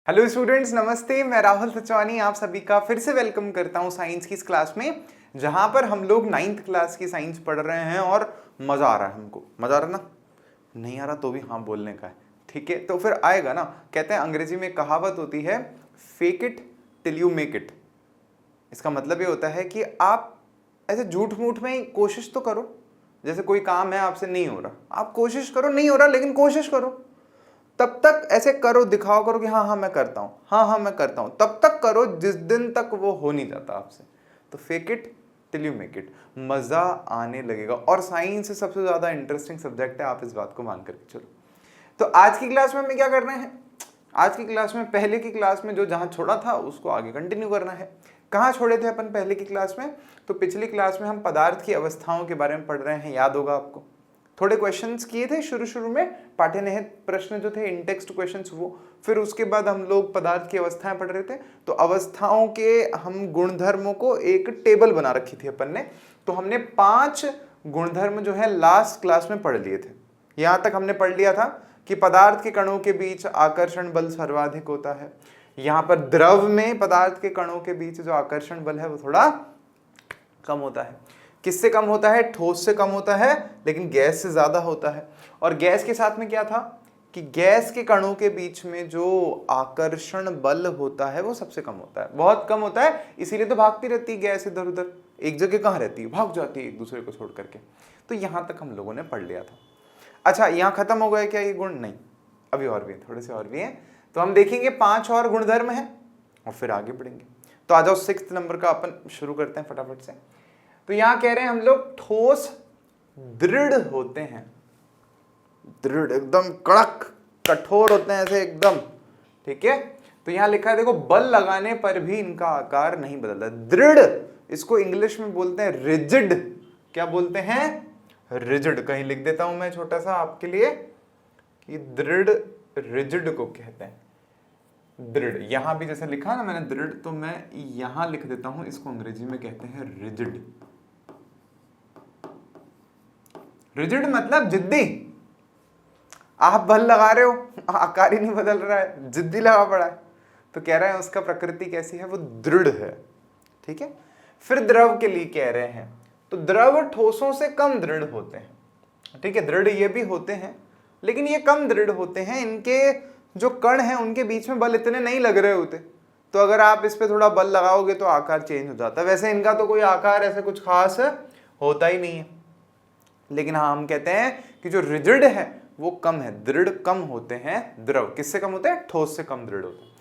Hello students, नमस्ते। मैं राहुल सचवानी आप सभी का फिर से वेलकम करता हूं साइंस की इस क्लास में, जहां पर हम लोग 9th क्लास की साइंस पढ़ रहे हैं और मज़ा आ रहा है। हमको मज़ा आ रहा ना? नहीं आ रहा तो भी हाँ बोलने का है, ठीक है? तो फिर आएगा ना। कहते हैं अंग्रेजी में कहावत होती है, fake it till you make it. इसका मतलब ये होता है कि आप ऐसे झूठ मूठ में ही कोशिश तो करो। जैसे कोई काम है आपसे नहीं हो रहा, आप कोशिश करो, नहीं हो रहा लेकिन कोशिश करो। तब तक ऐसे करो, दिखाओ करो कि हाँ हाँ मैं करता हूँ, हाँ हाँ मैं करता हूँ। तब तक करो जिस दिन तक वो हो नहीं जाता आपसे। तो fake it till you make it, मजा आने लगेगा। और साइंस सबसे ज्यादा इंटरेस्टिंग सब्जेक्ट है, आप इस बात को मान करके चलो। तो आज की क्लास में हमें क्या करना है? आज की क्लास में पहले की क्लास में जो जहां छोड़ा था उसको आगे कंटिन्यू करना है। कहाँ छोड़े थे अपन पहले की क्लास में? तो पिछली क्लास में हम पदार्थ की अवस्थाओं के बारे में पढ़ रहे हैं, याद होगा आपको। थोड़े क्वेश्चंस किए थे शुरू में, पाठ्यनिहित प्रश्न जो थे, इन टेक्स्ट क्वेश्चंस वो। फिर उसके बाद हम लोग पदार्थ की अवस्थाएं पढ़ रहे थे। तो अवस्थाओं के हम गुणधर्मों को एक टेबल बना रखी थी अपन ने। तो हमने 5 गुणधर्म जो है लास्ट क्लास में पढ़ लिए थे। यहां तक हमने पढ़ लिया था कि पदार्थ के कणों के बीच आकर्षण बल सर्वाधिक होता है। यहां पर द्रव में पदार्थ के कणों के बीच जो आकर्षण बल है वो थोड़ा कम होता है। किससे कम होता है? ठोस से कम होता है, लेकिन गैस से ज्यादा होता है। और गैस के साथ में क्या था कि गैस के कणों के बीच में जो आकर्षण बल होता है वो सबसे कम होता है, बहुत कम होता है। इसीलिए तो भागती रहती है गैस इधर उधर, एक जगह कहाँ रहती है, भाग जाती है एक दूसरे को छोड़ करके। तो यहां तक हम लोगों ने पढ़ लिया था। अच्छा, यहां खत्म हो गए क्या ये गुण? नहीं, अभी और भी है, थोड़े से और भी हैं। तो हम देखेंगे 5 और गुणधर्म हैं और फिर आगे बढ़ेंगे। तो आ जाओ 6th नंबर का अपन शुरू करते हैं फटाफट से। तो यहां कह रहे हैं हम लोग ठोस दृढ़ होते हैं। दृढ़ एकदम कड़क कठोर होते हैं ऐसे एकदम, ठीक है। तो यहां लिखा है देखो, बल लगाने पर भी इनका आकार नहीं बदलता। दृढ़, इसको इंग्लिश में बोलते हैं रिजिड। क्या बोलते हैं? रिजिड। कहीं लिख देता हूं मैं छोटा सा आपके लिए कि दृढ़ रिजिड को कहते हैं। दृढ़, यहां भी जैसे लिखा ना मैंने दृढ़, तो मैं यहां लिख देता हूं, इसको अंग्रेजी में कहते हैं रिजिड। रिजिड मतलब जिद्दी। आप बल लगा रहे हो, आकार ही नहीं बदल रहा है, जिद्दी लगा पड़ा है। तो कह रहे हैं उसका प्रकृति कैसी है? वो दृढ़ है, ठीक है। फिर द्रव के लिए कह रहे हैं, तो द्रव ठोसों से कम दृढ़ होते हैं, ठीक है। दृढ़ ये भी होते हैं लेकिन ये कम दृढ़ होते हैं। इनके जो कण हैं उनके बीच में बल इतने नहीं लग रहे होते। तो अगर आप इस पे थोड़ा बल लगाओगे तो आकार चेंज हो जाता है। वैसे इनका तो कोई आकार ऐसे कुछ खास होता ही नहीं है। लेकिन हाँ, हम कहते हैं कि जो रिजिड है वो कम है, दृढ़ कम होते हैं। द्रव किससे कम होते हैं? ठोस से कम दृढ़ होते हैं।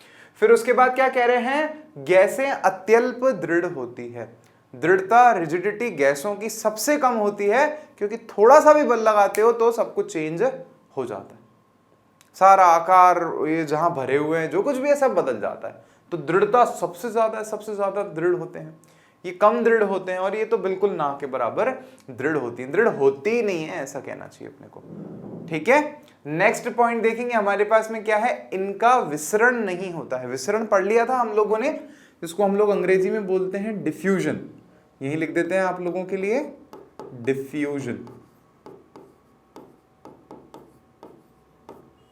फिर उसके बाद क्या कह रहे हैं? गैसें अत्यल्प दृढ़ होती है। दृढ़ता, रिजिडिटी गैसों की सबसे कम होती है, क्योंकि थोड़ा सा भी बल लगाते हो तो सब कुछ चेंज हो जाता है। सारा आकार, ये जहां भरे हुए हैं जो कुछ भी है सब बदल जाता है। तो दृढ़ता सबसे ज्यादा है, सबसे ज्यादा दृढ़ होते हैं। ये कम दृढ़ होते हैं और ये तो बिल्कुल ना के बराबर दृढ़ होती है। दृढ़ होती ही नहीं है ऐसा कहना चाहिए अपने को, ठीक है। नेक्स्ट पॉइंट देखेंगे हमारे पास में क्या है, इनका विसरण नहीं होता है। विसरण पढ़ लिया था हम लोगों ने, जिसको हम लोग अंग्रेजी में बोलते हैं डिफ्यूजन। यही लिख देते हैं आप लोगों के लिए, डिफ्यूजन।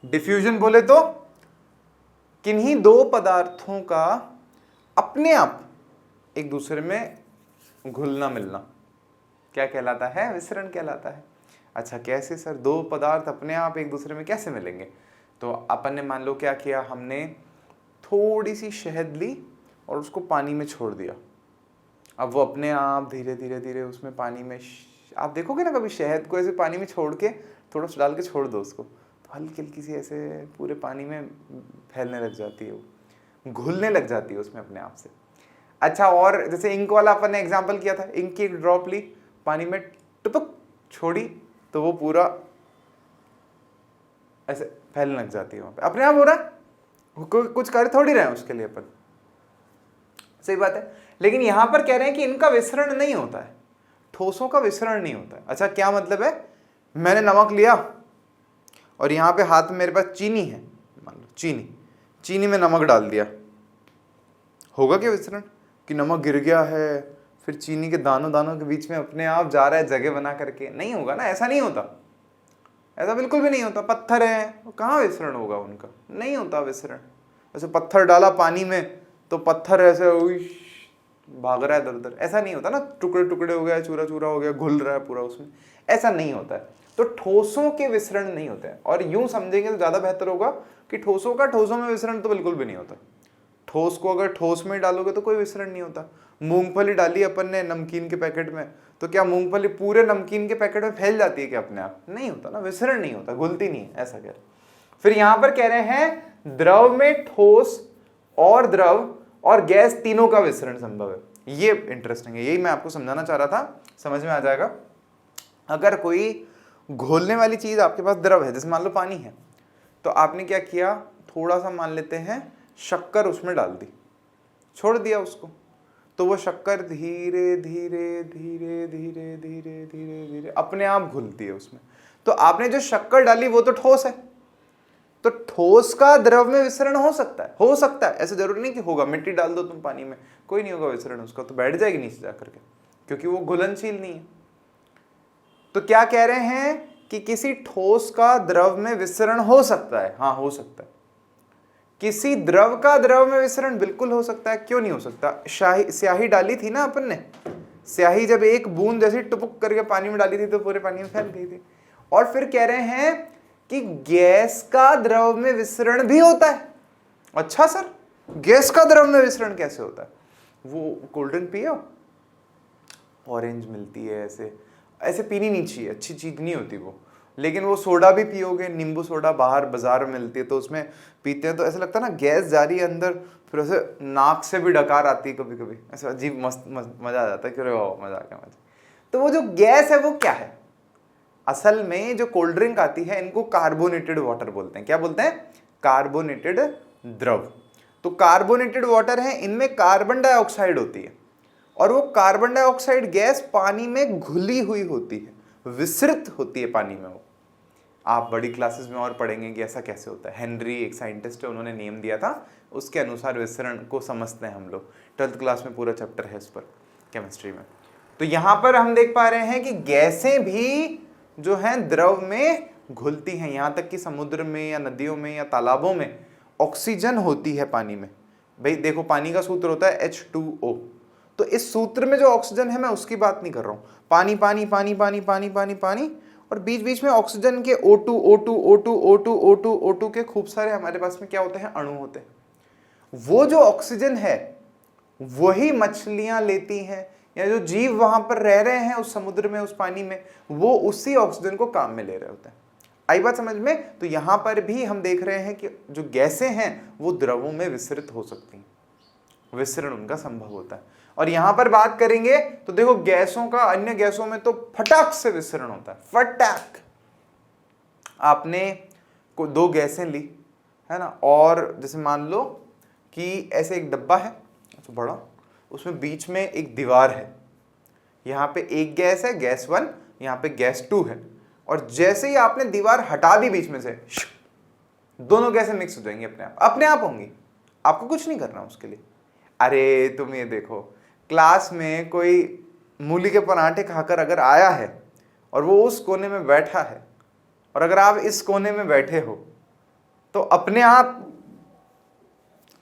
डिफ्यूजन बोले तो किन्हीं दो पदार्थों का अपने आप एक दूसरे में घुलना मिलना क्या कहलाता है? विसरण कहलाता है। अच्छा, कैसे सर? दो पदार्थ अपने आप एक दूसरे में कैसे मिलेंगे? तो अपन ने मान लो क्या किया, हमने थोड़ी सी शहद ली और उसको पानी में छोड़ दिया। अब वो अपने आप धीरे धीरे धीरे उसमें पानी में, आप देखोगे ना कभी शहद को ऐसे पानी में छोड़ के, थोड़ा सा डाल के छोड़ दो उसको, तो हल्की हल्की सी ऐसे पूरे पानी में फैलने लग जाती है, वो घुलने लग जाती है उसमें अपने आप से। अच्छा, और जैसे इंक वाला अपन ने एग्जाम्पल किया था, इंक की एक ड्रॉप ली, पानी में टपक छोड़ी, तो वो पूरा ऐसे फैलने लग जाती है वहां पे, अपने आप हो रहा है, कुछ कर थोड़ी रहे हैं उसके लिए अपन। सही बात है। लेकिन यहां पर कह रहे हैं कि इनका विसरण नहीं होता है, ठोसों का विसरण नहीं होता है। अच्छा, क्या मतलब है? मैंने नमक लिया और यहां पे हाथ में मेरे पास चीनी है, मान लो चीनी में नमक डाल दिया, होगा क्या विसरण? कि नमक गिर गया है, फिर चीनी के दानों दानों के बीच में अपने आप जा रहा है जगह बना करके? नहीं होगा ना, ऐसा नहीं होता, ऐसा बिल्कुल भी नहीं होता। पत्थर है, कहाँ विसरण होगा उनका? नहीं होता विसरण। ऐसे पत्थर डाला पानी में तो पत्थर ऐसे भाग रहा है इधर उधर, ऐसा नहीं होता ना, टुकड़े टुकड़े हो गया, चूरा चूरा हो गया, घुल रहा है पूरा उसमें, ऐसा नहीं होता है। तो ठोसों के विसरण नहीं होते हैं। और यूं समझेंगे तो ज्यादा बेहतर होगा कि ठोसों का ठोसों में विसरण तो बिल्कुल भी नहीं होता। ठोस को अगर ठोस में डालोगे तो कोई विसरण नहीं होता। मूंगफली डाली अपन ने नमकीन के पैकेट में, तो क्या मूंगफली पूरे नमकीन के पैकेट में फैल जाती है क्या अपने आप? नहीं होता ना, विसरण नहीं होता, घुलती नहीं है, ऐसा कह रहे। फिर यहां पर कह रहे हैं द्रव में ठोस और द्रव और गैस तीनों का विसरण संभव है। ये इंटरेस्टिंग है, यही मैं आपको समझाना चाह रहा था, समझ में आ जाएगा। अगर कोई घोलने वाली चीज आपके पास द्रव है, जैसे मान लो पानी है, तो आपने क्या किया, थोड़ा सा मान लेते हैं शक्कर उसमें डाल दी, छोड़ दिया उसको, तो वो शक्कर धीरे धीरे धीरे धीरे धीरे धीरे धीरे अपने आप घुलती है उसमें। तो आपने जो शक्कर डाली वो तो ठोस है, तो ठोस का द्रव में विसरण हो सकता है, हो सकता है, ऐसे जरूरी नहीं कि होगा। मिट्टी डाल दो तुम पानी में, कोई नहीं होगा विसरण उसका, तो बैठ जाएगी नीचे जाकर के, क्योंकि वो घुलनशील नहीं है। तो क्या कह रहे हैं कि किसी ठोस का द्रव में विसरण हो सकता है, हाँ हो सकता है। किसी द्रव का द्रव में विसरण बिल्कुल हो सकता है, क्यों नहीं हो सकता? स्याही डाली थी ना अपन ने, स्याही जब एक बूंद जैसी टुपुक करके पानी में डाली थी तो पूरे पानी में फैल गई थी। और फिर कह रहे हैं कि गैस का द्रव में विसरण भी होता है। अच्छा सर, गैस का द्रव में विसरण कैसे होता है? वो कोल्ड ड्रिंक पियो, ऑरेंज मिलती है, ऐसे ऐसे पीनी नहीं चाहिए, अच्छी चीज नहीं होती वो। लेकिन वो सोडा भी पियोगे, नींबू सोडा बाहर बाजार में मिलती है, तो उसमें पीते हैं तो ऐसा लगता है ना गैस जा रही है अंदर, फिर ऐसे नाक से भी डकार आती है कभी कभी, ऐसा अजीब मस्त मजा आ जाता है कि अरे वाह मजा आ गया मजा। तो वो जो गैस है वो क्या है? असल में जो कोल्ड ड्रिंक आती है इनको कार्बोनेटेड वाटर बोलते हैं। क्या बोलते हैं? कार्बोनेटेड द्रव। तो कार्बोनेटेड वाटर है, इनमें कार्बन डाइऑक्साइड होती है, और वो कार्बन डाइऑक्साइड गैस पानी में घुली हुई होती है, विसृत होती है पानी में वो। आप बड़ी क्लासेस में और पढ़ेंगे कि ऐसा कैसे होता है। हेनरी एक साइंटिस्ट है, उन्होंने नेम दिया था, उसके अनुसार विसरण को समझते हैं हम लोग। 12th क्लास में पूरा चैप्टर है इस पर केमिस्ट्री में। तो यहां पर हम देख पा रहे हैं कि गैसें भी जो हैं द्रव में घुलती हैं, यहां तक कि समुद्र में या नदियों में या तालाबों में ऑक्सीजन होती है पानी में। भाई देखो, पानी का सूत्र होता है H2O, तो इस सूत्र में जो ऑक्सीजन है मैं उसकी बात नहीं कर रहा हूं। पानी पानी पानी पानी पानी पानी पानी, और बीच बीच में ऑक्सीजन के O2 O2 O2 O2 O2 O2 के खूब सारे हमारे पास में क्या होते हैं, अणु होते हैं। वो जो ऑक्सीजन है वही मछलियां लेती हैं, या जो जीव वहां पर रह रहे हैं उस समुद्र में, उस पानी में, वो उसी ऑक्सीजन को काम में ले रहे होते हैं। आई बात समझ में? तो यहां पर भी हम देख रहे हैं कि जो गैसें हैं वो द्रवों में विसरित हो सकती हैं, विसरण उनका संभव होता है। और यहां पर बात करेंगे तो देखो, गैसों का अन्य गैसों में तो फटाक से विसरण होता है, फटाक। आपने को दो गैसें ली है ना, और जैसे मान लो कि ऐसे एक डब्बा है तो बड़ा, उसमें बीच में एक दीवार है, यहाँ पे एक गैस है गैस 1, यहाँ पे गैस 2 है, और जैसे ही आपने दीवार हटा दी बीच में से, दोनों गैसें मिक्स हो जाएंगी अपने आप होंगी, आपको कुछ नहीं करना उसके लिए। अरे तुम ये देखो, क्लास में कोई मूली के पराठे खाकर अगर आया है और वो उस कोने में बैठा है, और अगर आप इस कोने में बैठे हो, तो अपने आप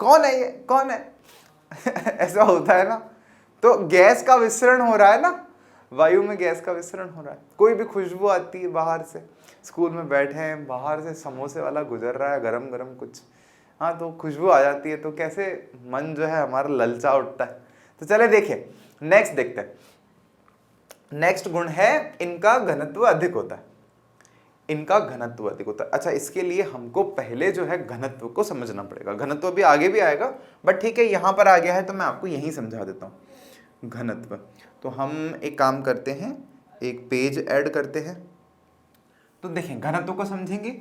कौन है ये, कौन है ऐसा होता है ना। तो गैस का विसरण हो रहा है ना, वायु में गैस का विसरण हो रहा है। कोई भी खुशबू आती है बाहर से, स्कूल में बैठे हैं, बाहर से समोसे वाला गुजर रहा है गरम गरम कुछ, हाँ तो खुशबू आ जाती है, तो कैसे मन जो है हमारा ललचा उठता है। तो चले देखिए, नेक्स्ट देखते हैं। नेक्स्ट गुण है इनका घनत्व अधिक होता है, इनका घनत्व अधिक होता है। अच्छा, इसके लिए हमको पहले जो है घनत्व को समझना पड़ेगा। घनत्व भी आगे भी आएगा, बट ठीक है यहां पर आ गया है तो मैं आपको यहीं समझा देता हूं घनत्व। तो हम एक काम करते हैं, एक पेज ऐड करते हैं। तो देखें, घनत्व को समझेंगे।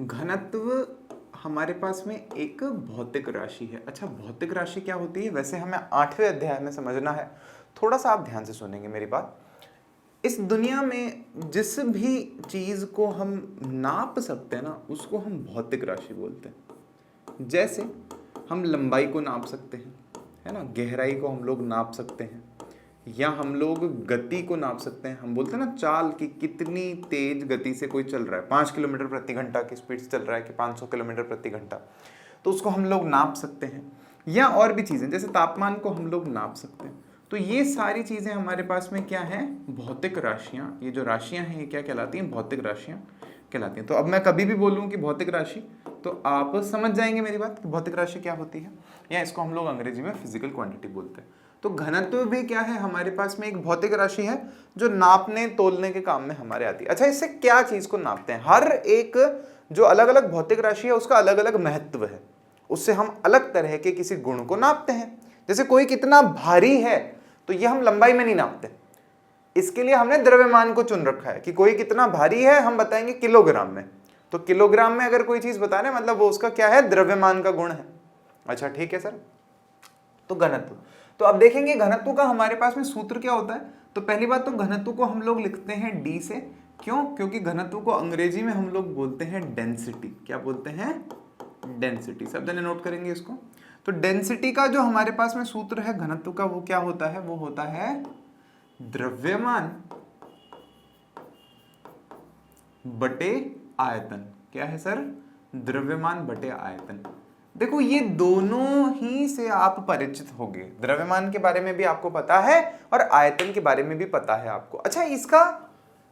घनत्व हमारे पास में एक भौतिक राशि है। अच्छा, भौतिक राशि क्या होती है? वैसे हमें 8वें अध्याय में समझना है, थोड़ा सा आप ध्यान से सुनेंगे मेरी बात। इस दुनिया में जिस भी चीज को हम नाप सकते हैं ना, उसको हम भौतिक राशि बोलते हैं। जैसे हम लंबाई को नाप सकते हैं, है ना, गहराई को हम लोग नाप सकते हैं, या हम लोग गति को नाप सकते हैं। हम बोलते हैं ना चाल की, कितनी तेज गति से कोई चल रहा है, 5 किलोमीटर प्रति घंटा की स्पीड से चल रहा है कि 500 किलोमीटर प्रति घंटा। तो उसको हम लोग नाप सकते हैं, या और भी चीज़ें जैसे तापमान को हम लोग नाप सकते हैं। तो ये सारी चीज़ें हमारे पास में क्या है, भौतिक राशियाँ। ये जो राशियाँ हैं ये क्या कहलाती हैं, भौतिक राशियाँ कहलाती हैं। तो अब मैं कभी भी बोलूँ कि भौतिक राशि, तो आप समझ जाएंगे मेरी बात कि भौतिक राशि क्या होती है, या इसको हम लोग अंग्रेजी में फिजिकल क्वांटिटी बोलते हैं। तो घनत्व भी क्या है, हमारे पास में एक भौतिक राशि है जो नापने तोलने के काम में हमारे आती है। अच्छा, इससे क्या चीज़ को नापते हैं, हर एक जो अलग अलग भौतिक राशि है उसका अलग अलग महत्व है, उससे हम अलग तरह के किसी गुण को नापते हैं। जैसे कोई कितना भारी है तो ये हम लंबाई में नहीं नापते, इसके लिए हमने द्रव्यमान को चुन रखा है कि कोई कितना भारी है हम बताएंगे किलोग्राम में। तो किलोग्राम में अगर कोई चीज बता रहे हैं मतलब वो उसका क्या है, द्रव्यमान का गुण है। अच्छा ठीक है सर। तो घनत्व, तो अब देखेंगे घनत्व का हमारे पास में सूत्र क्या होता है। तो पहली बात तो घनत्व को हम लोग लिखते हैं डी से, क्यों, क्योंकि घनत्व को अंग्रेजी में हम लोग बोलते हैं डेंसिटी। क्या बोलते हैं, डेंसिटी। सब जने नोट करेंगे इसको। तो डेंसिटी का जो हमारे पास में सूत्र है घनत्व का, वो क्या होता है, वो होता है द्रव्यमान बटे आयतन। क्या है सर, द्रव्यमान बटे आयतन। देखो ये दोनों ही से आप परिचित होंगे, द्रव्यमान के बारे में भी आपको पता है और आयतन के बारे में भी पता है आपको। अच्छा, इसका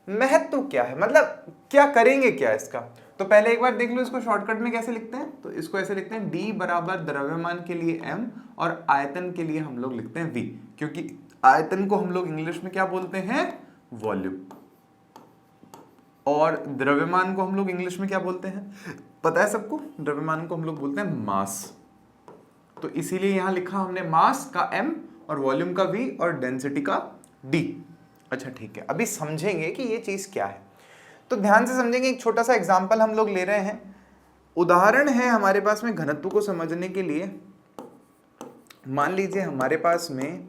महत्व क्या है, मतलब क्या करेंगे क्या इसका। तो पहले एक बार देख लो इसको शॉर्टकट में कैसे लिखते हैं। तो इसको ऐसे लिखते हैं D बराबर द्रव्यमान के लिए M और आयतन के लिए हम लोग लिखते हैं V, क्योंकि आयतन को हम लोग इंग्लिश में क्या बोलते हैं, वॉल्यूम, और द्रव्यमान को हम लोग इंग्लिश में क्या बोलते हैं, पता है सबको, द्रव्यमान को हम लोग बोलते हैं मास। तो इसीलिए यहां लिखा हमने मास का M और वॉल्यूम का V और डेंसिटी का D। अच्छा ठीक है, अभी समझेंगे कि ये चीज क्या है। तो ध्यान से समझेंगे, एक छोटा सा एग्जाम्पल हम लोग ले रहे हैं। उदाहरण है हमारे पास में घनत्व को समझने के लिए। मान लीजिए हमारे पास में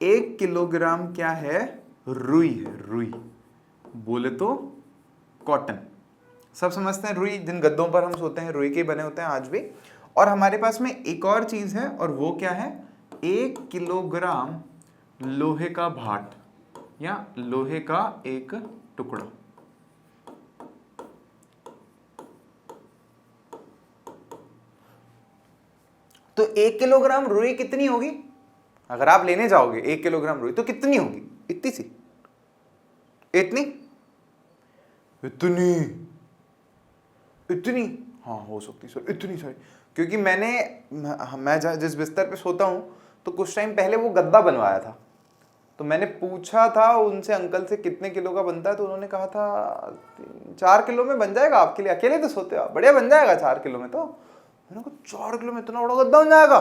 1 किलोग्राम क्या है, रुई है। रुई बोले तो कॉटन, सब समझते हैं। रुई, जिन गद्दों पर हम सोते हैं रुई के बने होते हैं आज भी। और हमारे पास में एक और चीज है, और वो क्या है, 1 किलोग्राम लोहे का भाट या लोहे का एक टुकड़ा। तो 1 किलोग्राम रुई कितनी होगी, अगर आप लेने जाओगे 1 किलोग्राम रुई तो कितनी होगी, इतनी सी, इतनी, इतनी, इतनी, हाँ हो सकती सर इतनी सारी। क्योंकि मैं जिस बिस्तर पे सोता हूँ तो कुछ टाइम पहले वो गद्दा बनवाया था, तो मैंने पूछा था उनसे अंकल से कितने किलो का बनता है, तो उन्होंने कहा था 4 किलो में बन जाएगा आपके लिए, अकेले तो सोते हो, बढ़िया बन जाएगा 4 किलो में। तो मैंने कहा 4 किलो में इतना बड़ा गद्दा बन जाएगा,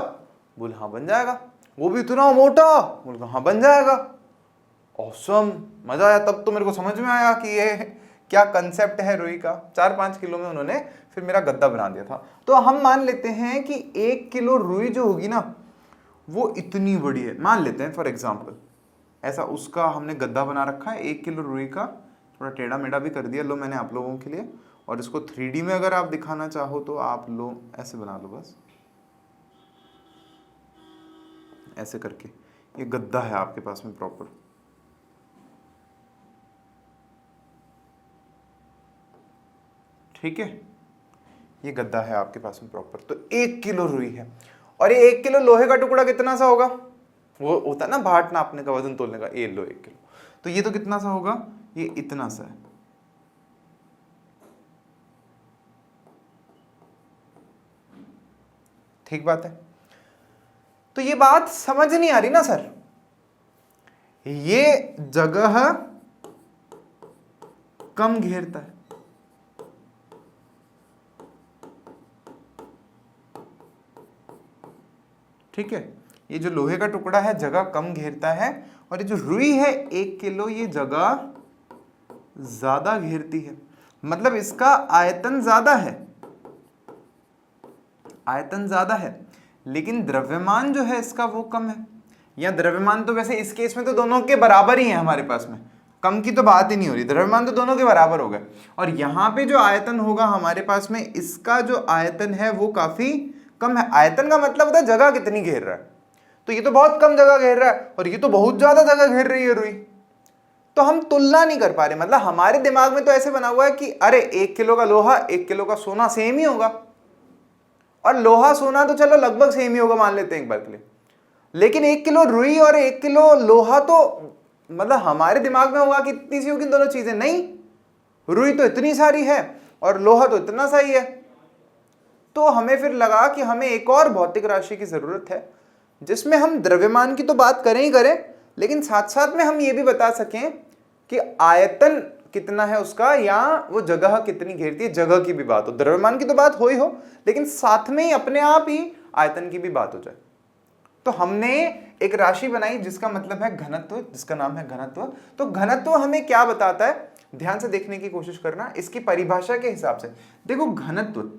बोले हाँ बन जाएगा, वो भी इतना मोटा, बोले हाँ बन जाएगा। ऑसम, मजा आया। तब तो मेरे को समझ में आया कि ये क्या कंसेप्ट है रुई का। 4-5 किलो में उन्होंने फिर मेरा गद्दा बना दिया था। तो हम मान लेते हैं कि 1 किलो रुई जो होगी ना वो इतनी बड़ी है, मान लेते हैं फॉर एग्जाम्पल। ऐसा उसका हमने गद्दा बना रखा है 1 किलो रुई का, थोड़ा टेढ़ा मेढ़ा भी कर दिया लो मैंने आप लोगों के लिए। और इसको 3D में अगर आप दिखाना चाहो तो आप लोग ऐसे बना लो, बस ऐसे करके। ये गद्दा है आपके पास में प्रॉपर, ठीक है, ये गद्दा है आपके पास में प्रॉपर। तो 1 किलो रुई है, और ये 1 किलो लोहे का टुकड़ा कितना सा होगा, वो होता है ना भाट नापने का, वजन तोलने का, ये लो 1 किलो, तो ये तो कितना सा होगा, ये इतना सा है। ठीक बात है। तो ये बात समझ नहीं आ रही ना सर, ये जगह कम घेरता है, ठीक है, ये जो लोहे का टुकड़ा है जगह कम घेरता है, और ये जो रुई है 1 किलो ये जगह ज्यादा घेरती है। मतलब इसका आयतन ज्यादा है, आयतन ज्यादा है, लेकिन द्रव्यमान जो है इसका वो कम है। या द्रव्यमान तो वैसे इस केस में तो दोनों के बराबर ही है हमारे पास में, कम की तो बात ही नहीं हो रही, द्रव्यमान तो दोनों के बराबर हो गए। और यहाँ पे जो आयतन होगा हमारे पास में, इसका जो आयतन है वो काफी कम है। आयतन का मतलब होता है जगह कितनी घेर रहा है, तो ये तो बहुत कम जगह घेर रहा है और ये तो बहुत ज्यादा जगह घेर रही है रुई। तो हम तुलना नहीं कर पा रहे, मतलब हमारे दिमाग में तो ऐसे बना हुआ है कि अरे 1 किलो का लोहा 1 किलो का सोना सेम ही होगा, और लोहा सोना तो चलो लगभग सेम ही होगा मान लेते हैं एक बार के लिए, लेकिन 1 किलो रुई और 1 किलो लोहा तो मतलब हमारे दिमाग में होगा कि इतनी सी होगी दोनों चीजें, नहीं, रुई तो इतनी सारी है और लोहा तो इतना सा ही है। तो हमें फिर लगा कि हमें एक और भौतिक राशि की जरूरत है जिसमें हम द्रव्यमान की तो बात करें ही करें, लेकिन साथ साथ में हम ये भी बता सकें कि आयतन कितना है उसका, या वो जगह कितनी घेरती है, जगह की भी बात हो, द्रव्यमान की तो बात हो ही हो, लेकिन साथ में ही अपने आप ही आयतन की भी बात हो जाए। तो हमने एक राशि बनाई जिसका मतलब है घनत्व, जिसका नाम है घनत्व। तो घनत्व हमें क्या बताता है, ध्यान से देखने की कोशिश करना इसकी परिभाषा के हिसाब से। देखो घनत्व,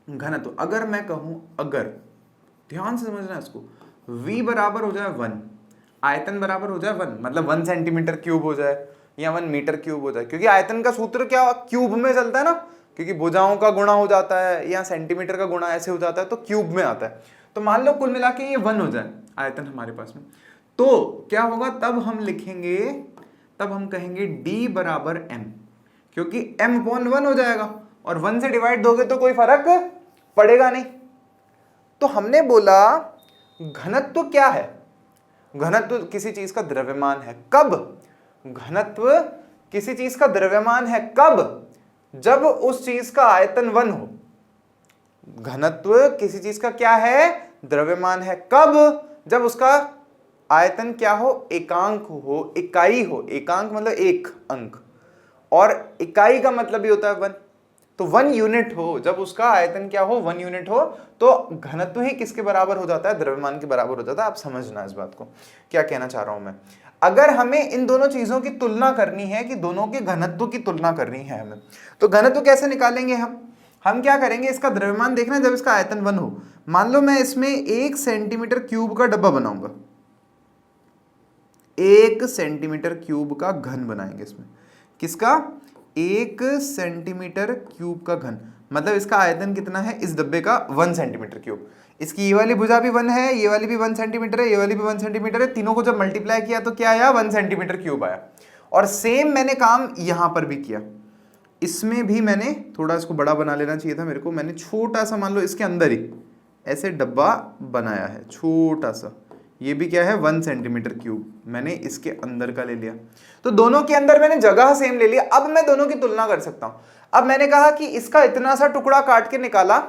घनत्व अगर मैं कहूं, अगर ध्यान से समझना इसको, v बराबर हो जाए 1, आयतन बराबर हो जाए 1, मतलब 1 सेंटीमीटर क्यूब हो जाए या 1 मीटर क्यूब हो जाए, क्योंकि आयतन का सूत्र क्या क्यूब में चलता है ना, क्योंकि भुजाओं का गुणा हो जाता है या सेंटीमीटर का गुणा ऐसे हो जाता है तो क्यूब में आता है। तो मान लो कुल मिला के ये 1 हो जाए आयतन हमारे पास में, तो क्या होगा, तब हम लिखेंगे, तब हम कहेंगे d बराबर m, क्योंकि m अपॉन 1 हो जाएगा और 1 से डिवाइड दोगे तो कोई फर्क पड़ेगा नहीं। तो हमने बोला घनत्व क्या है, घनत्व किसी चीज का द्रव्यमान है। कब? घनत्व किसी चीज का द्रव्यमान है कब? जब उस चीज का आयतन 1 हो। घनत्व किसी चीज का क्या है, द्रव्यमान है। कब? जब उसका आयतन क्या हो, एकांक हो, इकाई हो। एकांक मतलब एक अंक, और इकाई का मतलब ही होता है 1, तो 1 यूनिट हो। जब उसका आयतन क्या हो, 1 यूनिट हो, तो घनत्व ही किसके बराबर हो जाता है, द्रव्यमान के बराबर हो जाता है। आप समझना इस बात को क्या कहना चाह रहा हूं मैं। अगर हमें इन दोनों चीजों की तुलना करनी है, कि दोनों के घनत्व की तुलना करनी है हमें, तो घनत्व कैसे निकालेंगे हम क्या करेंगे, इसका द्रव्यमान देखना जब इसका आयतन 1 हो। मान लो मैं इसमें 1 सेंटीमीटर क्यूब का डब्बा बनाऊंगा, 1 सेंटीमीटर क्यूब का घन बनाएंगे इसमें, किसका, 1 सेंटीमीटर क्यूब का घन, मतलब इसका आयतन कितना है इस डब्बे का, 1 सेंटीमीटर क्यूब। इसकी ये वाली भुजा भी 1 है, ये वाली भी 1 सेंटीमीटर है, ये वाली भी 1 सेंटीमीटर है, तीनों को जब मल्टीप्लाई किया तो क्या आया, 1 सेंटीमीटर क्यूब आया। और सेम मैंने काम यहां पर भी किया, इसमें भी मैंने थोड़ा इसको बड़ा बना लेना चाहिए था मेरे को, मैंने छोटा सा मान लो इसके अंदर ही ऐसे डब्बा बनाया है छोटा सा, ये भी क्या है 1 सेंटीमीटर क्यूब, मैंने इसके अंदर का ले लिया। तो दोनों के अंदर मैंने जगह सेम ले लिया। अब मैं दोनों की तुलना कर सकता हूं। अब मैंने कहा कि इसका इतना सा टुकड़ा काट के निकाला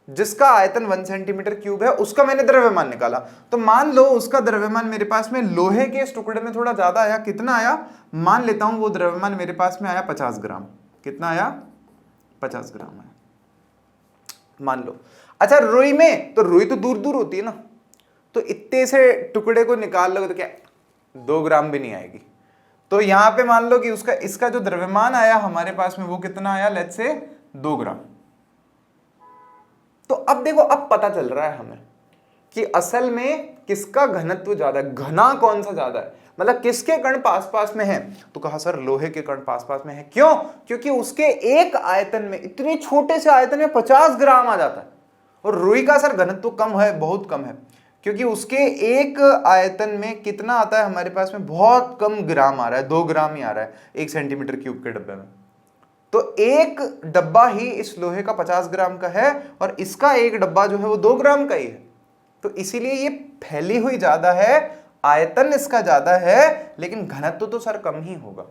जिसका आयतन 1 सेंटीमीटर क्यूब है, उसका मैंने द्रव्यमान निकाला। तो मान लो उसका द्रव्यमान मेरे पास में लोहे के इस टुकड़े में थोड़ा ज्यादा आया, कितना आया, मान लेता हूं वो द्रव्यमान मेरे पास में आया 50 ग्राम। कितना आया, 50 ग्राम आया मान लो। अच्छा रुई में, तो रुई तो दूर दूर होती है ना, तो इतने से टुकड़े को निकाल लोगे तो क्या 2 ग्राम भी नहीं आएगी। तो यहां पे मान लो कि उसका इसका जो द्रव्यमान आया हमारे पास में वो कितना आया, लेट्स से 2 ग्राम। तो अब देखो, अब पता चल रहा है हमें कि असल में किसका घनत्व ज्यादा है, घना कौन सा ज्यादा है, मतलब किसके कण पास पास में है। तो कहा सर लोहे के कण पास पास में है। क्यों? क्योंकि उसके एक आयतन में, इतने छोटे से आयतन में 50 ग्राम आ जाता है। और रुई का सर घनत्व कम है, बहुत कम है, क्योंकि उसके एक आयतन में कितना आता है हमारे पास में, बहुत कम ग्राम आ रहा है, 2 ग्राम ही आ रहा है 1 सेंटीमीटर क्यूब के डब्बे में। तो एक डब्बा ही इस लोहे का 50 ग्राम का है और इसका एक डब्बा जो है वो 2 ग्राम का ही है। तो इसीलिए ये फैली हुई ज्यादा है, आयतन इसका ज्यादा है, लेकिन घनत्व तो सर कम ही होगा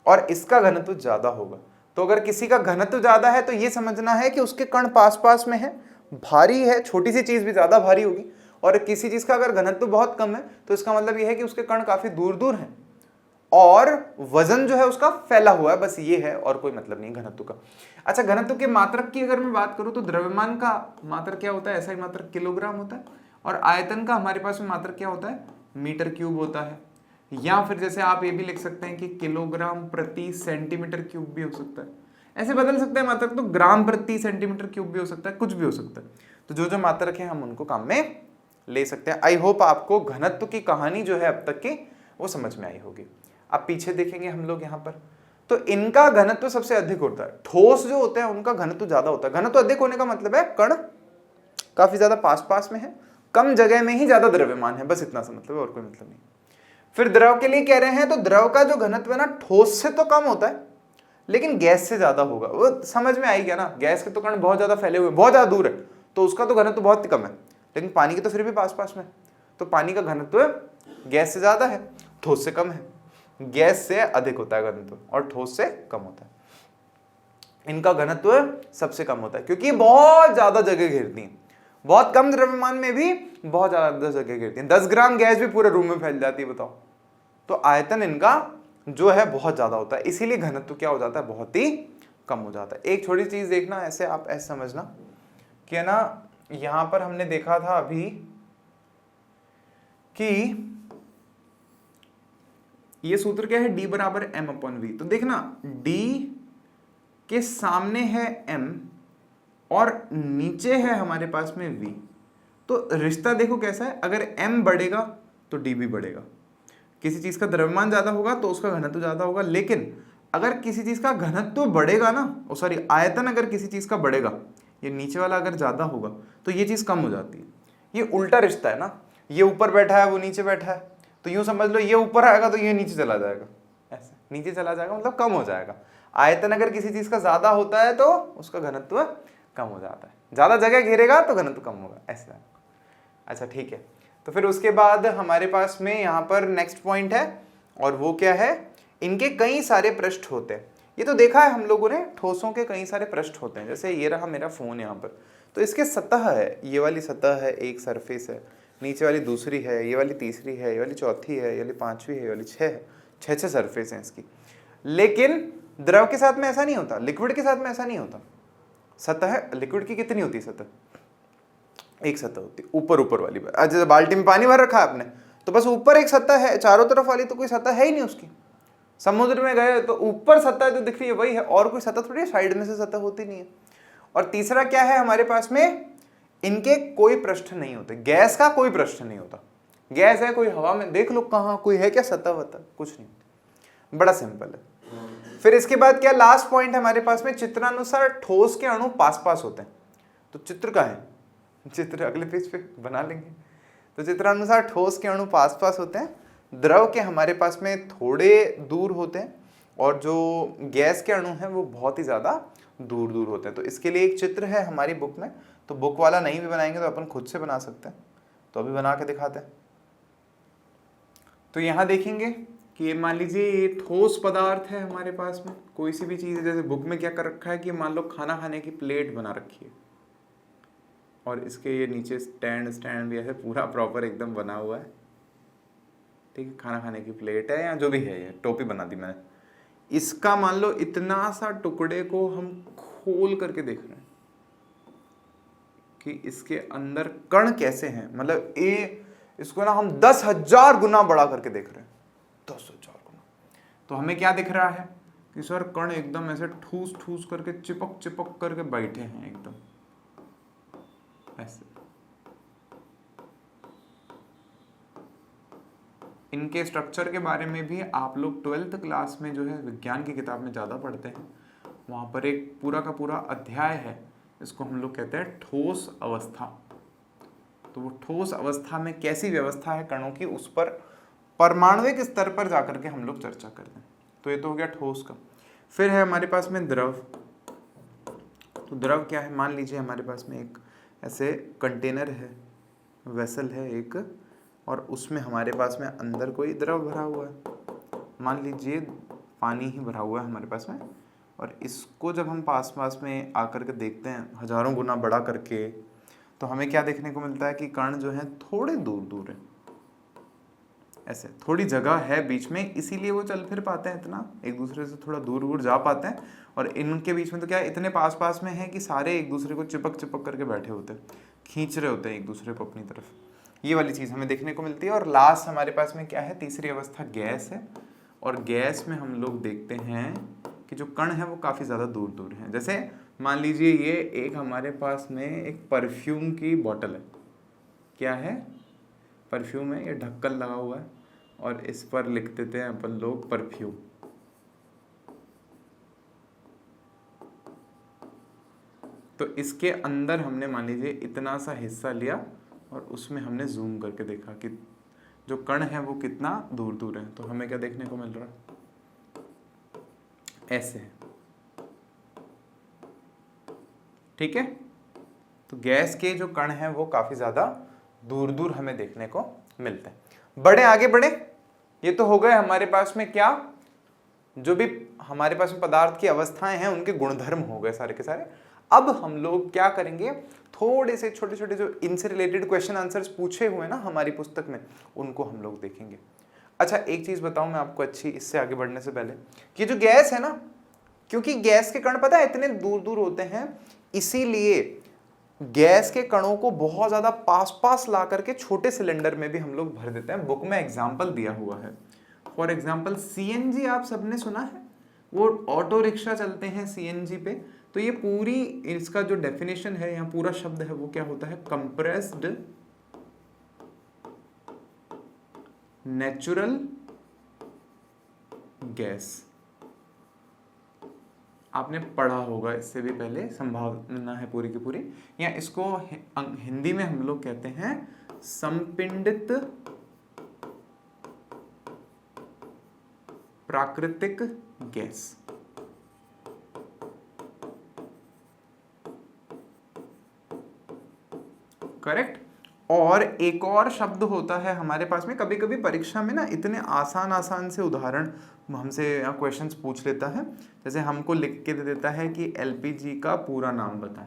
और इसका घनत्व ज्यादा होगा। तो अगर किसी का घनत्व ज्यादा है तो ये समझना है कि उसके कण पास पास में है, भारी है, छोटी सी चीज भी ज्यादा भारी होगी। और किसी चीज का अगर घनत्व बहुत कम है तो इसका मतलब यह है कि उसके कण काफी दूर दूर हैं और वजन जो है उसका फैला हुआ है, बस ये है और कोई मतलब नहीं घनत्व का। अच्छा घनत्व के मात्रक की अगर मैं बात करूं तो द्रव्यमान का मात्रक क्या होता है, ऐसा ही मात्रक किलोग्राम होता है, और आयतन का हमारे पास में मात्रक क्या होता है, मीटर क्यूब होता है। या फिर जैसे आप ये भी लिख सकते हैं कि किलोग्राम प्रति सेंटीमीटर क्यूब भी हो सकता है, ऐसे बदल सकते हैं मात्रक, तो ग्राम प्रति सेंटीमीटर क्यूब भी हो सकता है, कुछ भी हो सकता है। तो जो जो मात्रक है हम उनको काम में ले सकते हैं। आई होप आपको घनत्व की कहानी जो है अब तक की वो समझ में आई होगी। अब पीछे देखेंगे हम लोग यहाँ पर, तो इनका घनत्व सबसे अधिक होता है। ठोस जो होते हैं उनका घनत्व ज्यादा होता है। घनत्व अधिक होने का मतलब है कण काफी ज्यादा पास पास में है, कम जगह में ही ज्यादा द्रव्यमान है, बस इतना सा मतलब है और कोई मतलब नहीं। फिर द्रव के लिए कह रहे हैं, तो द्रव का जो घनत्व है ना ठोस से तो कम होता है, लेकिन गैस से ज्यादा होगा। वो समझ में आई क्या ना, गैस के तो कण बहुत ज्यादा फैले हुए, बहुत ज्यादा दूर है, तो उसका तो घनत्व बहुत कम है, लेकिन पानी के तो फिर भी पास पास में, तो पानी का घनत्व गैस से ज्यादा है, ठोस से कम है। गैस से अधिक होता है घनत्व और ठोस से कम होता है। इनका घनत्व सबसे कम होता है क्योंकि बहुत ज्यादा जगह घेरती हैं, बहुत कम द्रव्यमान में भी बहुत ज्यादा जगह घेरती हैं। 10 ग्राम गैस भी पूरे रूम में फैल जाती है, बताओ। तो आयतन इनका जो है बहुत ज्यादा होता है, इसीलिए घनत्व क्या हो जाता है, बहुत ही कम हो जाता है। एक छोटी चीज देखना, ऐसे आप ऐसे समझना कि है ना, यहां पर हमने देखा था अभी कि ये सूत्र क्या है, D बराबर m/v। तो देखना D के सामने है m और नीचे है हमारे पास में v, तो रिश्ता देखो कैसा है, अगर m बढ़ेगा तो d भी बढ़ेगा। किसी चीज का द्रव्यमान ज्यादा होगा तो उसका घनत्व ज्यादा होगा, लेकिन अगर किसी चीज का घनत्व बढ़ेगा ना, सॉरी आयतन अगर किसी चीज का बढ़ेगा, ये नीचे वाला अगर ज्यादा होगा तो ये चीज कम हो जाती है। ये उल्टा रिश्ता है ना, ये ऊपर बैठा है वो नीचे बैठा है, तो यूं समझ लो ये ऊपर आएगा तो ये नीचे चला जाएगा, ऐसे नीचे चला जाएगा मतलब कम हो जाएगा। आयतन अगर किसी चीज का ज्यादा होता है तो उसका घनत्व कम हो जाता है, ज्यादा जगह घेरेगा तो घनत्व कम होगा, ऐसा। अच्छा ठीक है, तो फिर उसके बाद हमारे पास में यहाँ पर नेक्स्ट पॉइंट है, और वो क्या है, इनके कई सारे पृष्ठ होते हैं। ये तो देखा है हम लोगों ने, ठोसों के कई सारे पृष्ठ होते हैं। जैसे ये रहा मेरा फोन यहाँ पर, तो इसके सतह है, ये वाली सतह है, एक सरफेस है, नीचे वाली दूसरी है, ये वाली तीसरी है, ये वाली चौथी है, ये वाली पांचवी है, ये वाली छह है, छह सरफेस हैं इसकी। लेकिन द्रव के साथ में ऐसा नहीं होता, लिक्विड के साथ में ऐसा नहीं होता। सतह लिक्विड की कितनी होती है सतह, एक सतह होती है ऊपर ऊपर वाली। जैसे बाल्टी में पानी भर रखा है आपने, तो बस ऊपर एक सतह है, चारों तरफ वाली तो कोई सतह है ही नहीं उसकी। समुद्र में गए तो ऊपर सतह जो दिख रही है वही है, और कोई सतह थोड़ी है, साइड में से सतह होती नहीं है। और तीसरा क्या है हमारे पास में, इनके कोई पृष्ठ नहीं होते, गैस का कोई पृष्ठ नहीं होता। गैस है कोई हवा में, देख लो कहाँ कोई है क्या सतह वतह, कुछ नहीं, बड़ा सिंपल है। फिर इसके बाद क्या लास्ट पॉइंट हमारे पास में, चित्रानुसार ठोस के अणु पास पास होते हैं। तो चित्र का है, चित्र अगले पेज पे बना लेंगे। तो चित्रानुसार ठोस के अणु पास पास होते हैं, द्रव के हमारे पास में थोड़े दूर होते हैं, और जो गैस के अणु हैं वो बहुत ही ज़्यादा दूर दूर होते हैं। तो इसके लिए एक चित्र है हमारी बुक में, तो बुक वाला नहीं भी बनाएंगे तो अपन खुद से बना सकते हैं, तो अभी बना के दिखाते हैं। तो यहाँ देखेंगे कि ये मान लीजिए ये ठोस पदार्थ है हमारे पास में, कोई सी भी चीज़ है। जैसे बुक में क्या कर रखा है कि मान लो खाना खाने की प्लेट बना रखी है, और इसके ये नीचे स्टैंड भी ऐसे पूरा प्रॉपर एकदम बना हुआ है, ठीक है। खाना खाने की प्लेट है या जो भी है, ये टोपी बना दी मैंने। इसका मान लो इतना सा टुकड़े को हम खोल करके देख रहे हैं कि इसके अंदर कण कैसे हैं, मतलब इसको ना हम 10,000 गुना बड़ा करके देख रहे हैं, 10,000 गुना। तो हमें क्या दिख रहा है कि सर कण एकदम ऐसे ठूस ठूस करके चिपक करके बैठे हैं एकदम ऐसे। इनके स्ट्रक्चर के बारे में भी आप लोग 12th क्लास में जो है विज्ञान की किताब में ज़्यादा पढ़ते हैं, वहाँ पर एक पूरा का पूरा अध्याय है, इसको हम लोग कहते हैं ठोस अवस्था। तो वो ठोस अवस्था में कैसी व्यवस्था है कणों की, उस पर परमाणुविक स्तर पर जाकर के हम लोग चर्चा करते हैं। तो ये तो हो गया ठोस का। फिर है हमारे पास में द्रव। तो द्रव क्या है, मान लीजिए हमारे पास में एक ऐसे कंटेनर है, वेसल है एक, और उसमें हमारे पास में अंदर कोई द्रव भरा हुआ है, मान लीजिए पानी ही भरा हुआ है हमारे पास में। और इसको जब हम पास पास में आकर के देखते हैं हजारों गुना बड़ा करके, तो हमें क्या देखने को मिलता है कि कण जो है थोड़े दूर दूर है, ऐसे थोड़ी जगह है बीच में, इसीलिए वो चल फिर पाते हैं इतना, एक दूसरे से थोड़ा दूर दूर जा पाते हैं। और इनके बीच में तो क्या इतने पास पास में है कि सारे एक दूसरे को चिपक करके बैठे होते हैं, खींच रहे होते हैं एक दूसरे को अपनी तरफ। ये वाली चीज़ हमें देखने को मिलती है। और लास्ट हमारे पास में क्या है, तीसरी अवस्था गैस है। और गैस में हम लोग देखते हैं कि जो कण है वो काफ़ी ज़्यादा दूर दूर हैं। जैसे मान लीजिए ये एक हमारे पास में एक परफ्यूम की बोतल है, क्या है, परफ्यूम है, ये ढक्कन लगा हुआ है और इस पर लिख देते हैं अपन लोग परफ्यूम। तो इसके अंदर हमने मान लीजिए इतना सा हिस्सा लिया और उसमें हमने जूम करके देखा कि जो कण है वो कितना दूर दूर है। तो हमें क्या देखने को मिल रहा है, ऐसे है, ठीक है। तो गैस के जो कण हैं वो काफी ज्यादा दूर दूर हमें देखने को मिलते हैं। बड़े आगे बढ़े, ये तो हो गए हमारे पास में क्या, जो भी हमारे पास में पदार्थ की अवस्थाएं हैं उनके गुणधर्म हो गए सारे के सारे। अब हम लोग क्या करेंगे, थोड़े से छोटे छोटे जो इनसे रिलेटेड क्वेश्चन आंसर्स पूछे हुए ना हमारी पुस्तक में, उनको हम लोग देखेंगे। अच्छा एक चीज बताऊं मैं आपको अच्छी, इससे आगे बढ़ने से पहले, कि जो गैस है ना, क्योंकि गैस के कण पता है इतने दूर दूर होते हैं, इसीलिए गैस के कणों को बहुत ज्यादा पास पास ला करके छोटे सिलेंडर में भी हम लोग भर देते हैं। बुक में एग्जाम्पल दिया हुआ है। फॉर एग्जाम्पल सीएनजी आप सबने सुना है, वो ऑटो रिक्शा चलते हैं सीएनजी पे, तो ये पूरी इसका जो डेफिनेशन है, यहाँ पूरा शब्द है वो क्या होता है, कंप्रेस्ड नेचुरल गैस। आपने पढ़ा होगा इससे भी पहले, संभावना है पूरी की पूरी, या इसको हिंदी में हम लोग कहते हैं संपिंडित प्राकृतिक गैस। करेक्ट। और एक और शब्द होता है हमारे पास में, कभी कभी परीक्षा में ना इतने आसान आसान से उदाहरण हमसे क्वेश्चंस पूछ लेता है, जैसे हमको लिख के दे देता है कि एलपीजी का पूरा नाम बताएं,